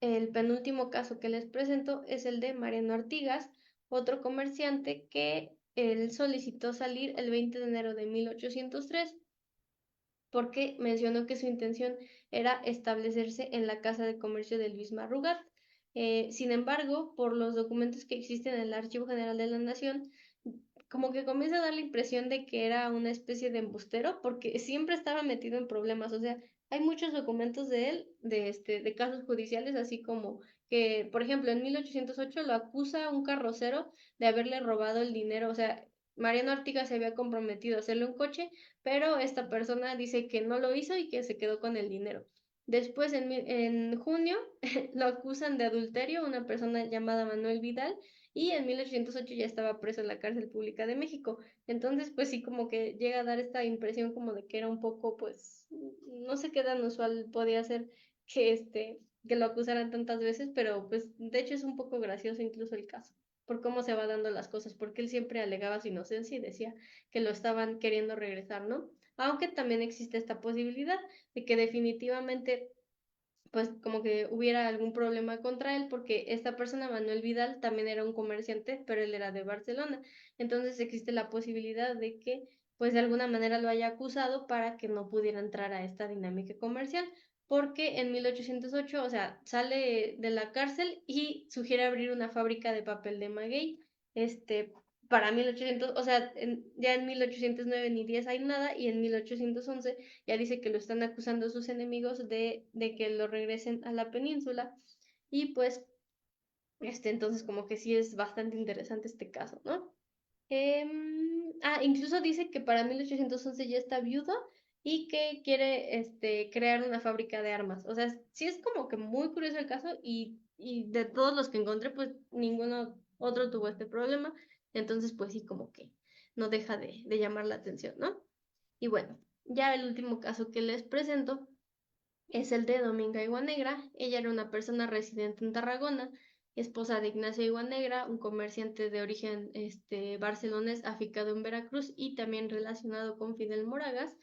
el penúltimo caso que les presento es el de Mariano Artigas, otro comerciante que él solicitó salir el 20 de enero de 1803 porque mencionó que su intención era establecerse en la Casa de Comercio de Luis Marrugat. Sin embargo, por los documentos que existen en el Archivo General de la Nación, como que comienza a dar la impresión de que era una especie de embustero, porque siempre estaba metido en problemas. O sea, hay muchos documentos de él, de casos judiciales, así como que, por ejemplo, en 1808 lo acusa un carrocero de haberle robado el dinero. O sea, Mariano Artigas se había comprometido a hacerle un coche, pero esta persona dice que no lo hizo y que se quedó con el dinero. Después, en junio, lo acusan de adulterio una persona llamada Manuel Vidal y en 1808 ya estaba preso en la cárcel pública de México. Entonces, pues sí, como que llega a dar esta impresión como de que era un poco, pues, no sé qué tan usual podía ser que, que lo acusaran tantas veces, pero pues de hecho es un poco gracioso incluso el caso, por cómo se va dando las cosas, porque él siempre alegaba su inocencia y decía que lo estaban queriendo regresar, ¿no? Aunque también existe esta posibilidad de que definitivamente pues como que hubiera algún problema contra él, porque esta persona, Manuel Vidal, también era un comerciante, pero él era de Barcelona. Entonces existe la posibilidad de que, pues de alguna manera lo haya acusado para que no pudiera entrar a esta dinámica comercial, porque en 1808, o sea, sale de la cárcel y sugiere abrir una fábrica de papel de maguey, para 1800, o sea, ya en 1809 ni 10 hay nada, y en 1811 ya dice que lo están acusando sus enemigos de que lo regresen a la península. Y pues, entonces como que sí es bastante interesante este caso, ¿no? Incluso dice que para 1811 ya está viudo y que quiere crear una fábrica de armas. O sea, sí es como que muy curioso el caso y de todos los que encontré, pues ninguno otro tuvo este problema. Entonces, pues sí, como que no deja de llamar la atención, ¿no? Y bueno, ya el último caso que les presento es el de Dominga Iguanegra. Ella era una persona residente en Tarragona, esposa de Ignacio Iguanegra, un comerciante de origen barcelonés aficado en Veracruz y también relacionado con Fidel Moragas,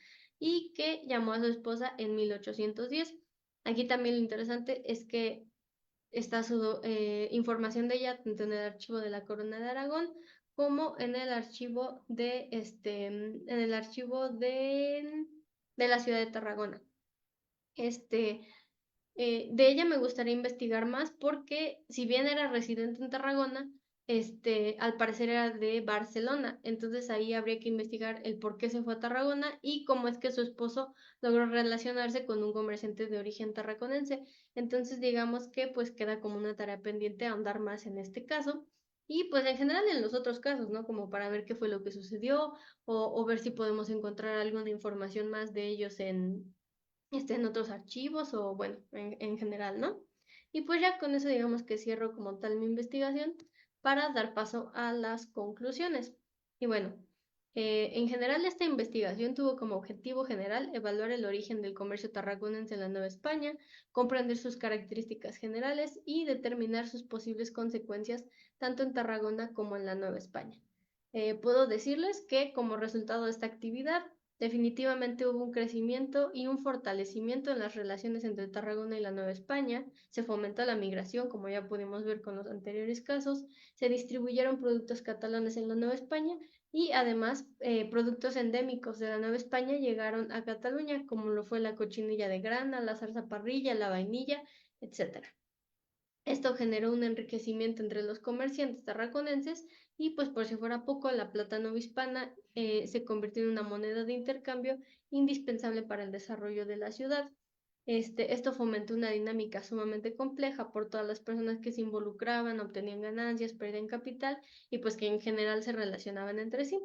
y que llamó a su esposa en 1810. Aquí también lo interesante es que está su información de ella tanto en el archivo de la Corona de Aragón como en el archivo de la ciudad de Tarragona. De ella me gustaría investigar más porque si bien era residente en Tarragona, al parecer era de Barcelona, entonces ahí habría que investigar el por qué se fue a Tarragona y cómo es que su esposo logró relacionarse con un comerciante de origen tarraconense. Entonces digamos que pues queda como una tarea pendiente ahondar más en este caso. Y pues en general en los otros casos, ¿no? Como para ver qué fue lo que sucedió o ver si podemos encontrar alguna información más de ellos en otros archivos o bueno, en general, ¿no? Y pues ya con eso digamos que cierro como tal mi investigación para dar paso a las conclusiones. Y bueno, en general esta investigación tuvo como objetivo general evaluar el origen del comercio tarraconense en la Nueva España, comprender sus características generales y determinar sus posibles consecuencias tanto en Tarragona como en la Nueva España. Puedo decirles que como resultado de esta actividad, definitivamente hubo un crecimiento y un fortalecimiento en las relaciones entre Tarragona y la Nueva España, se fomentó la migración, como ya pudimos ver con los anteriores casos, se distribuyeron productos catalanes en la Nueva España y además productos endémicos de la Nueva España llegaron a Cataluña, como lo fue la cochinilla de grana, la zarza parrilla, la vainilla, etc. Esto generó un enriquecimiento entre los comerciantes tarraconenses y pues por si fuera poco, la plata novohispana se convirtió en una moneda de intercambio indispensable para el desarrollo de la ciudad. Esto fomentó una dinámica sumamente compleja por todas las personas que se involucraban, obtenían ganancias, perdían capital y pues que en general se relacionaban entre sí.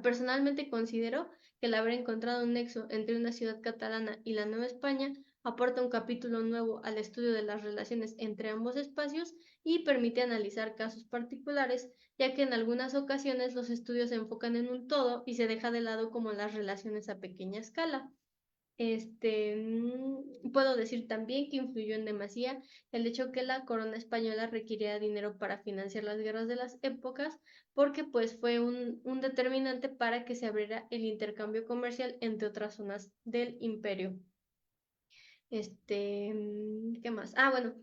Personalmente considero que el haber encontrado un nexo entre una ciudad catalana y la Nueva España aporta un capítulo nuevo al estudio de las relaciones entre ambos espacios y permite analizar casos particulares, ya que en algunas ocasiones los estudios se enfocan en un todo y se deja de lado como las relaciones a pequeña escala. Puedo decir también que influyó en demasía el hecho que la corona española requiriera dinero para financiar las guerras de las épocas, porque pues fue un determinante para que se abriera el intercambio comercial entre otras zonas del imperio. ¿Qué más? Bueno,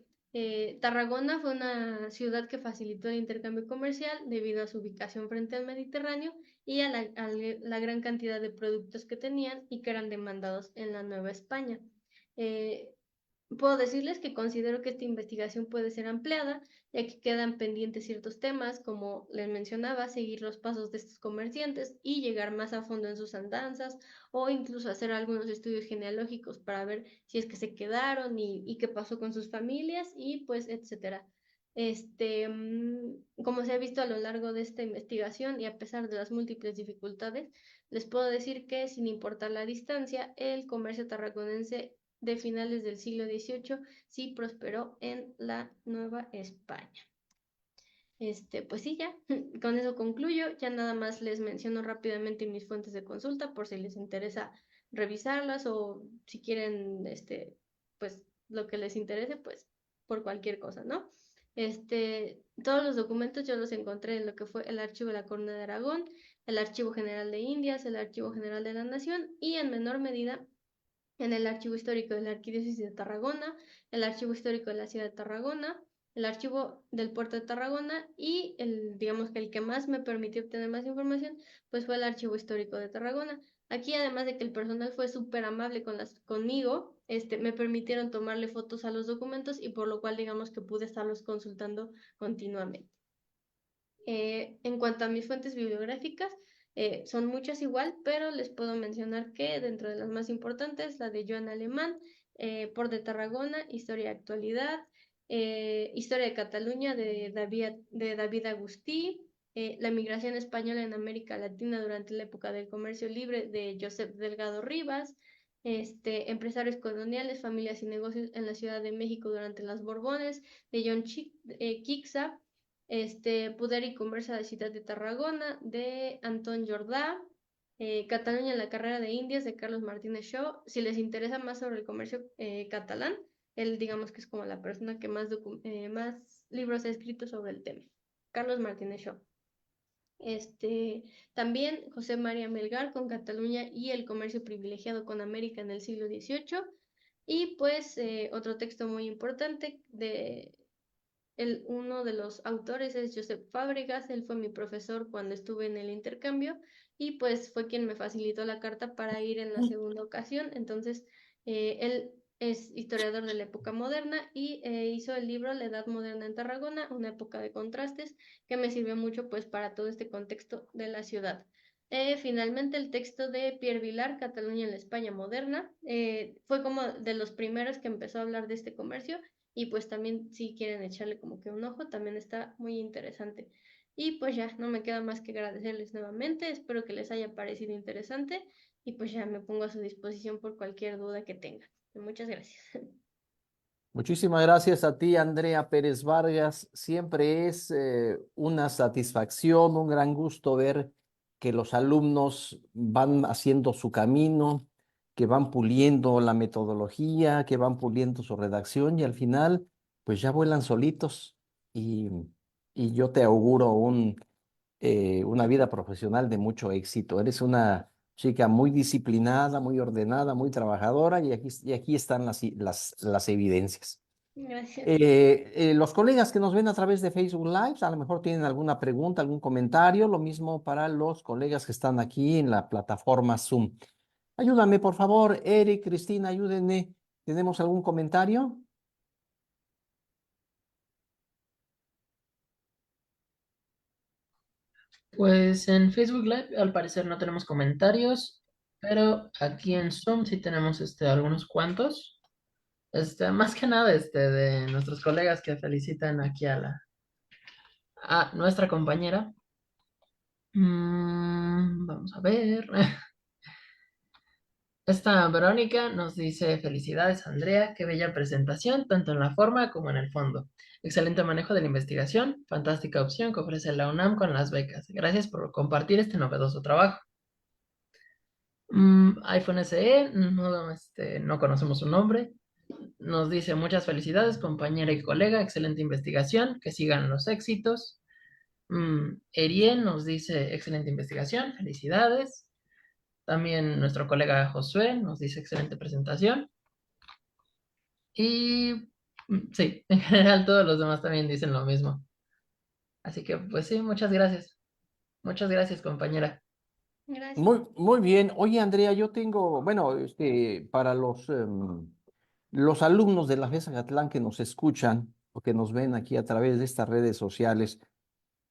Tarragona fue una ciudad que facilitó el intercambio comercial debido a su ubicación frente al Mediterráneo y a la gran cantidad de productos que tenían y que eran demandados en la Nueva España. Eh, Puedo decirles que considero que esta investigación puede ser ampliada, ya que quedan pendientes ciertos temas, como les mencionaba, seguir los pasos de estos comerciantes y llegar más a fondo en sus andanzas, o incluso hacer algunos estudios genealógicos para ver si es que se quedaron y qué pasó con sus familias, y pues, etcétera. Como se ha visto a lo largo de esta investigación y a pesar de las múltiples dificultades, les puedo decir que sin importar la distancia, el comercio tarraconense de finales del siglo XVIII sí prosperó en la Nueva España. Pues sí, ya, con eso concluyo. Ya nada más les menciono rápidamente mis fuentes de consulta por si les interesa revisarlas o si quieren, pues lo que les interese, pues por cualquier cosa, ¿no? Todos los documentos yo los encontré en lo que fue el Archivo de la Corona de Aragón, el Archivo General de Indias, el Archivo General de la Nación y en menor medida en el Archivo Histórico de la Arquidiócesis de Tarragona, el Archivo Histórico de la Ciudad de Tarragona, el Archivo del Puerto de Tarragona y digamos que el que más me permitió obtener más información, pues fue el Archivo Histórico de Tarragona. Aquí, además de que el personal fue súper amable conmigo, me permitieron tomarle fotos a los documentos y por lo cual digamos que pude estarlos consultando continuamente. En cuanto a mis fuentes bibliográficas, son muchas igual, pero les puedo mencionar que dentro de las más importantes, la de Joan Alemán, Port de Tarragona, Historia y Actualidad, Historia de Cataluña de David Agustí, La migración española en América Latina durante la época del comercio libre de Josep Delgado Rivas, Empresarios coloniales, familias y negocios en la Ciudad de México durante las Borbones, de John Quixa, Poder y Conversa de Ciudad de Tarragona, de Antón Jordà, Cataluña en la carrera de Indias, de Carlos Martínez Shaw. Si les interesa más sobre el comercio catalán, él digamos que es como la persona que más libros ha escrito sobre el tema. Carlos Martínez Shaw. También José María Melgar con Cataluña y el comercio privilegiado con América en el siglo XVIII. Y pues otro texto muy importante uno de los autores es Josep Fábregas. Él fue mi profesor cuando estuve en el intercambio y pues fue quien me facilitó la carta para ir en la segunda ocasión. Entonces, él es historiador de la época moderna y hizo el libro La Edad Moderna en Tarragona, una época de contrastes, que me sirvió mucho pues para todo este contexto de la ciudad. Finalmente, el texto de Pierre Vilar, Cataluña en la España moderna, fue como de los primeros que empezó a hablar de este comercio y pues también si quieren echarle como que un ojo, también está muy interesante. Y pues ya, no me queda más que agradecerles nuevamente, espero que les haya parecido interesante y pues ya me pongo a su disposición por cualquier duda que tengan. Muchas gracias. Muchísimas gracias a ti, Andrea Pérez Vargas. Siempre es una satisfacción, un gran gusto ver que los alumnos van haciendo su camino, que van puliendo la metodología, que van puliendo su redacción y al final, pues ya vuelan solitos. Y, y yo te auguro una vida profesional de mucho éxito. Eres una chica muy disciplinada, muy ordenada, muy trabajadora y aquí están las evidencias. Gracias. Los colegas que nos ven a través de Facebook Live, a lo mejor tienen alguna pregunta, algún comentario, lo mismo para los colegas que están aquí en la plataforma Zoom. Ayúdame, por favor, Eric, Cristina, ayúdenme. ¿Tenemos algún comentario? Pues en Facebook Live al parecer no tenemos comentarios, pero aquí en Zoom sí tenemos algunos cuantos. Más que nada de nuestros colegas que felicitan aquí a nuestra compañera. Vamos a ver. Esta Verónica nos dice: felicidades, Andrea, qué bella presentación, tanto en la forma como en el fondo. Excelente manejo de la investigación, fantástica opción que ofrece la UNAM con las becas. Gracias por compartir este novedoso trabajo. iPhone SE, no conocemos su nombre. Nos dice: muchas felicidades, compañera y colega, excelente investigación, que sigan los éxitos. Erien nos dice: excelente investigación, felicidades. También nuestro colega Josué nos dice: excelente presentación. Y sí, en general todos los demás también dicen lo mismo. Así que pues sí, muchas gracias. Muchas gracias, compañera. Gracias. Muy bien. Oye, Andrea, yo tengo, bueno, para los alumnos de la FES Acatlán que nos escuchan o que nos ven aquí a través de estas redes sociales,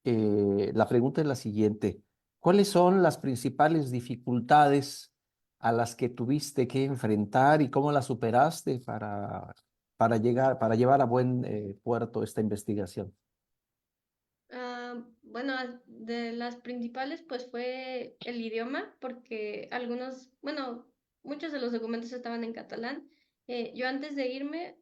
la pregunta es la siguiente. ¿Cuáles son las principales dificultades a las que tuviste que enfrentar y cómo las superaste para llevar a buen puerto esta investigación? Bueno, de las principales pues fue el idioma, porque muchos de los documentos estaban en catalán. Yo antes de irme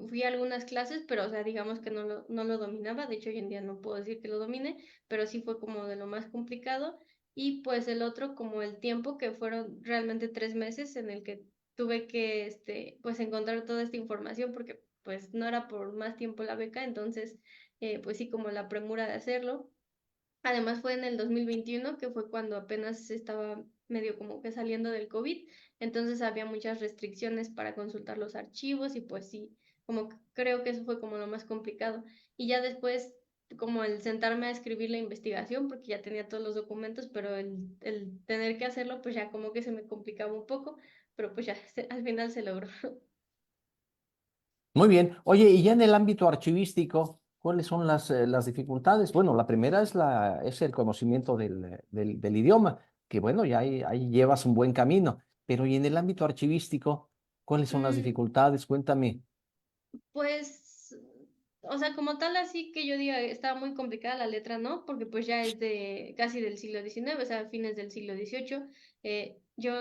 fui a algunas clases, pero o sea, digamos que no lo dominaba. De hecho, hoy en día no puedo decir que lo domine, pero sí fue como de lo más complicado. Y pues el otro, como el tiempo, que fueron realmente 3 meses en el que tuve que, pues encontrar toda esta información, porque pues no era por más tiempo la beca, entonces pues sí, como la premura de hacerlo. Además fue en el 2021, que fue cuando apenas estaba medio como que saliendo del COVID, entonces había muchas restricciones para consultar los archivos y pues sí, como que creo que eso fue como lo más complicado. Y ya después, como el sentarme a escribir la investigación, porque ya tenía todos los documentos, pero el tener que hacerlo, pues ya como que se me complicaba un poco, pero pues ya al final se logró. Muy bien. Oye, y ya en el ámbito archivístico, ¿cuáles son las dificultades? Bueno, la primera es el conocimiento del idioma, que bueno, ya ahí llevas un buen camino. Pero y en el ámbito archivístico, ¿cuáles son las Mm, dificultades? Cuéntame. Pues o sea, como tal, así que yo diga, estaba muy complicada la letra, ¿no? Porque pues ya es de casi del siglo XIX, o sea, fines del siglo XVIII. Yo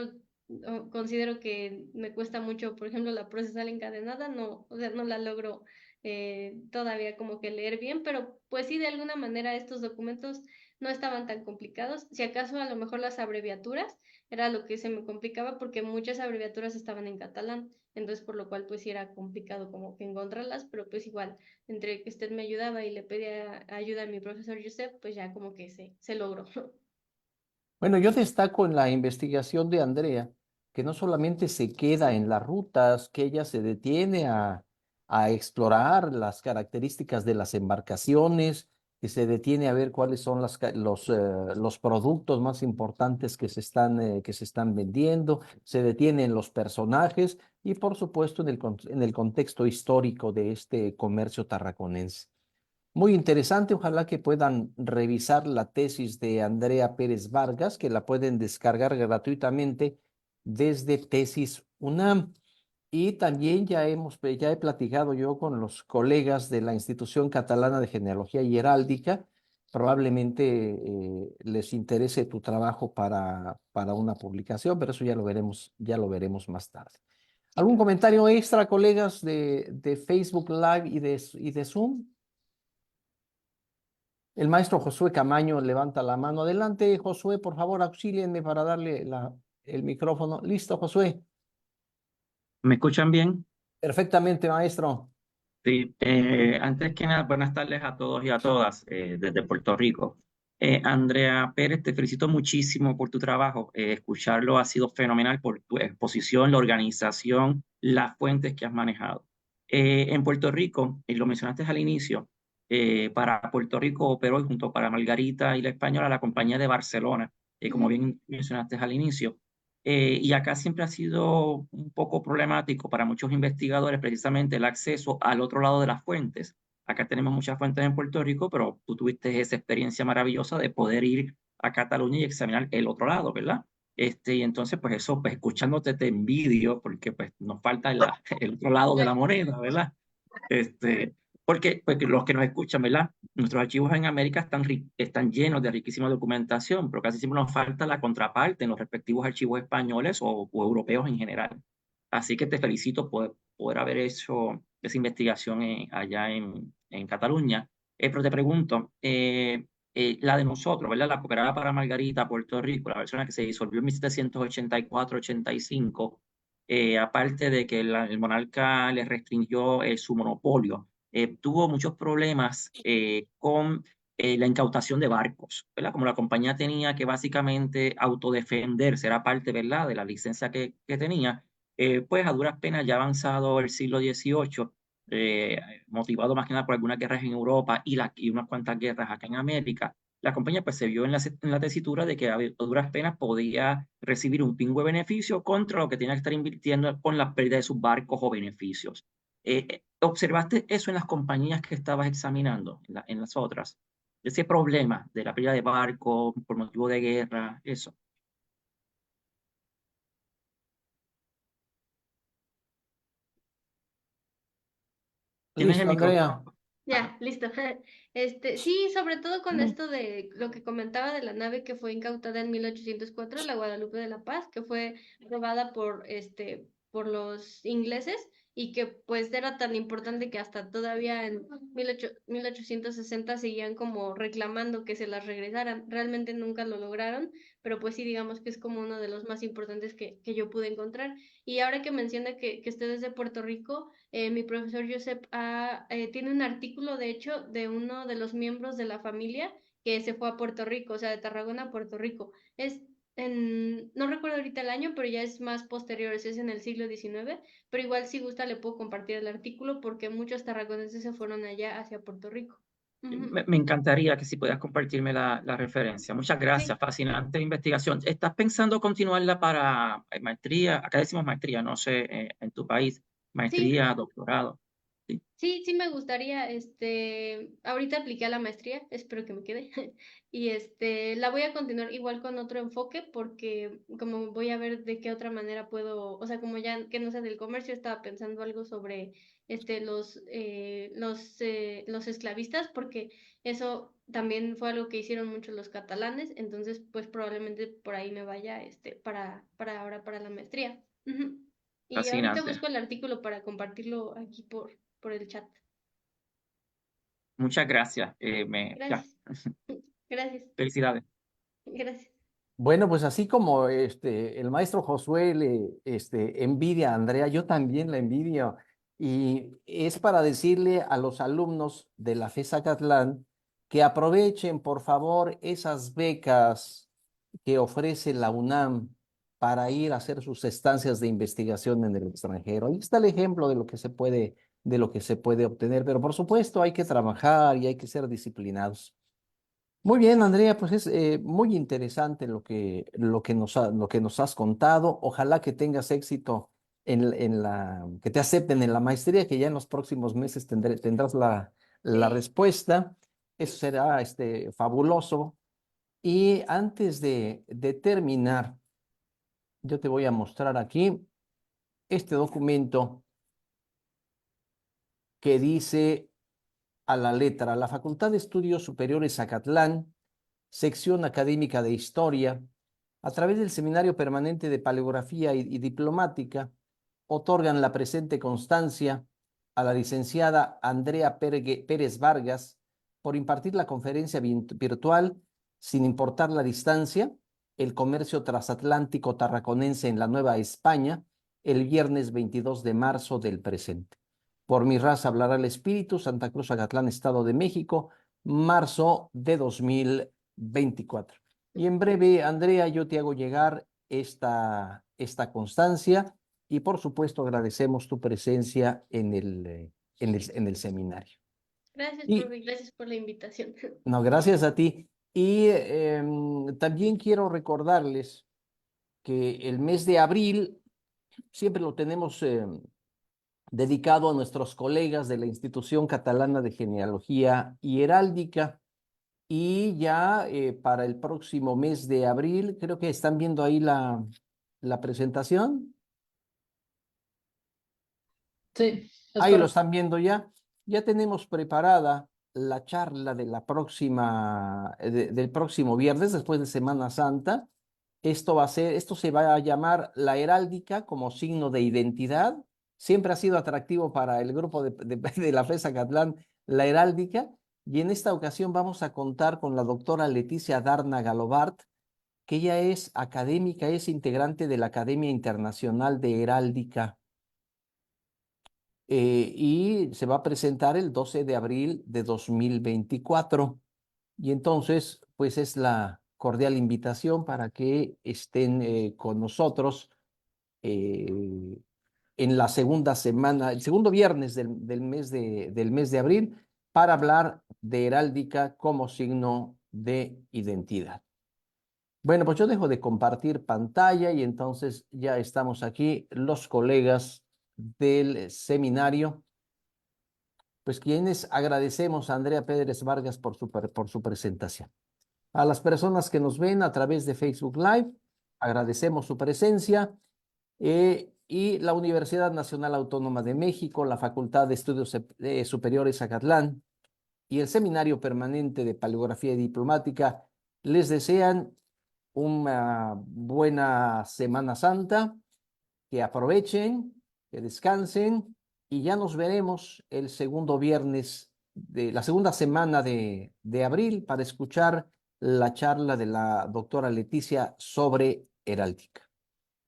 considero que me cuesta mucho, por ejemplo, la procesal encadenada, no, o sea, no la logro todavía como que leer bien, pero pues sí, de alguna manera estos documentos no estaban tan complicados. Si acaso a lo mejor las abreviaturas era lo que se me complicaba porque muchas abreviaturas estaban en catalán, entonces por lo cual pues sí era complicado como que encontrarlas, pero pues igual entre que usted me ayudaba y le pedía ayuda a mi profesor Josep, pues ya como que se logró. Bueno, yo destaco en la investigación de Andrea que no solamente se queda en las rutas, que ella se detiene a explorar las características de las embarcaciones, que se detiene a ver cuáles son los productos más importantes que se están vendiendo, se detiene en los personajes y por supuesto en el contexto histórico de este comercio tarraconense. Muy interesante, ojalá que puedan revisar la tesis de Andrea Pérez Vargas, que la pueden descargar gratuitamente desde Tesis UNAM. Y también ya he platicado yo con los colegas de la Institución Catalana de Genealogía y Heráldica. Probablemente les interese tu trabajo para una publicación, pero eso ya lo veremos más tarde. ¿Algún comentario extra, colegas de Facebook Live y de Zoom? El maestro Josué Camaño levanta la mano. Adelante, Josué, por favor, auxílienme para darle el micrófono. Listo, Josué. ¿Me escuchan bien? Perfectamente, maestro. Sí. Antes que nada, buenas tardes a todos y a todas desde Puerto Rico. Andrea Pérez, te felicito muchísimo por tu trabajo. Escucharlo ha sido fenomenal por tu exposición, la organización, las fuentes que has manejado. En Puerto Rico, y lo mencionaste al inicio, para Puerto Rico operó junto para Margarita y la Española la Compañía de Barcelona, como bien mencionaste al inicio. Y acá siempre ha sido un poco problemático para muchos investigadores precisamente el acceso al otro lado de las fuentes. Acá tenemos muchas fuentes en Puerto Rico, pero tú tuviste esa experiencia maravillosa de poder ir a Cataluña y examinar el otro lado, ¿verdad? Y entonces, pues eso, pues escuchándote te envidio, porque pues nos falta el otro lado de la moneda, ¿verdad? Este, porque pues, los que nos escuchan, ¿verdad? Nuestros archivos en América están llenos de riquísima documentación, pero casi siempre nos falta la contraparte en los respectivos archivos españoles o europeos en general. Así que te felicito por poder haber hecho esa investigación allá en Cataluña. Pero te pregunto, la de nosotros, ¿verdad? La Pocarada para Margarita, Puerto Rico, la versión que se disolvió en 1784-85, aparte de que el monarca le restringió su monopolio, tuvo muchos problemas con la incautación de barcos, ¿verdad? Como la compañía tenía que básicamente autodefenderse, era parte, ¿verdad?, de la licencia que tenía, pues a duras penas ya avanzado el siglo XVIII, motivado más que nada por algunas guerras en Europa y unas cuantas guerras acá en América, la compañía pues se vio en la tesitura de que a duras penas podía recibir un pingüe beneficio contra lo que tenía que estar invirtiendo con la pérdida de sus barcos o beneficios. ¿Observaste eso en las compañías que estabas examinando, en las otras? Ese problema de la pérdida de barcos por motivo de guerra, eso. Tienes el Listo, Andrea. micrófono. Ya, listo. Sí, sobre todo con Ujú. esto de lo que comentaba de la nave que fue incautada en 1804, la Guadalupe de la Paz, que fue robada por los ingleses y que pues era tan importante que hasta todavía en 1860 seguían como reclamando que se las regresaran. Realmente nunca lo lograron, pero pues sí, digamos que es como uno de los más importantes que yo pude encontrar. Y ahora que menciona que usted es de Puerto Rico, mi profesor Josep tiene un artículo, de hecho, de uno de los miembros de la familia que se fue a Puerto Rico, o sea, de Tarragona a Puerto Rico. No recuerdo ahorita el año, pero ya es más posterior, es en el siglo XIX, pero igual si gusta le puedo compartir el artículo porque muchos tarragoneses se fueron allá hacia Puerto Rico. Ujú. Me encantaría que si puedas compartirme la referencia. Muchas Sí, gracias, fascinante investigación. ¿Estás pensando continuarla para maestría? Acá decimos maestría, no sé, en tu país, sí. maestría, doctorado. Sí, sí me gustaría, ahorita apliqué a la maestría, espero que me quede, y la voy a continuar igual con otro enfoque porque como voy a ver de qué otra manera puedo, o sea, como ya que no sea del comercio, estaba pensando algo sobre, los esclavistas, porque eso también fue algo que hicieron mucho los catalanes, entonces pues probablemente por ahí me vaya, para ahora para la maestría. Ujú. Y ahorita Fascinante. busco el artículo para compartirlo aquí por el chat. Muchas gracias. Ya, Gracias, gracias, felicidades. gracias. Bueno, pues así como el maestro Josué le envidia a Andrea, yo también la envidio. Y es para decirle a los alumnos de la FES Acatlán que aprovechen, por favor, esas becas que ofrece la UNAM para ir a hacer sus estancias de investigación en el extranjero. Ahí está el ejemplo de lo que se puede obtener, pero por supuesto hay que trabajar y hay que ser disciplinados. Muy bien, Andrea, pues es muy interesante lo que nos has contado. Ojalá que tengas éxito que te acepten en la maestría, que ya en los próximos meses tendrás la Sí, respuesta. Eso será fabuloso. Y antes de terminar, yo te voy a mostrar aquí este documento que dice a la letra, la Facultad de Estudios Superiores Acatlán, sección académica de Historia, a través del Seminario Permanente de Paleografía y Diplomática, otorgan la presente constancia a la licenciada Andrea Pérez Vargas por impartir la conferencia virtual sin importar la distancia, el comercio transatlántico tarraconense en la Nueva España, el viernes 22 de marzo del presente. Por mi raza hablará el Espíritu, Santa Cruz, Agatlán, Estado de México, marzo de 2024. Y en breve, Andrea, yo te hago llegar esta constancia y por supuesto agradecemos tu presencia en el seminario. gracias, Y profe, gracias por la invitación. no, gracias a ti. Y también quiero recordarles que el mes de abril siempre lo tenemos dedicado a nuestros colegas de la Institución Catalana de Genealogía y Heráldica. Y ya para el próximo mes de abril, creo que están viendo ahí la presentación. Sí, es Ahí lo correcto. están viendo ya. Ya tenemos preparada la charla de del próximo viernes, después de Semana Santa. Esto se va a llamar la heráldica como signo de identidad. Siempre ha sido atractivo para el grupo de la FES Acatlán, la heráldica. Y en esta ocasión vamos a contar con la doctora Leticia Darna Galobart, que ella es académica, es integrante de la Academia Internacional de Heráldica y se va a presentar el 12 de abril de 2024. Y entonces, pues es la cordial invitación para que estén con nosotros eh, en la segunda semana, el segundo viernes del mes de abril, para hablar de heráldica como signo de identidad. Bueno, pues yo dejo de compartir pantalla y entonces ya estamos aquí los colegas del seminario, pues quienes agradecemos a Andrea Pérez Vargas por su presentación. A las personas que nos ven a través de Facebook Live, agradecemos su presencia y la Universidad Nacional Autónoma de México, la Facultad de Estudios Superiores Acatlán y el Seminario Permanente de Paleografía y Diplomática les desean una buena Semana Santa, que aprovechen, que descansen y ya nos veremos el segundo viernes de la segunda semana de abril para escuchar la charla de la doctora Leticia sobre heráldica.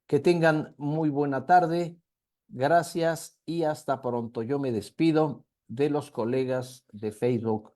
Que tengan muy buena tarde. Gracias y hasta pronto. Yo me despido de los colegas de Facebook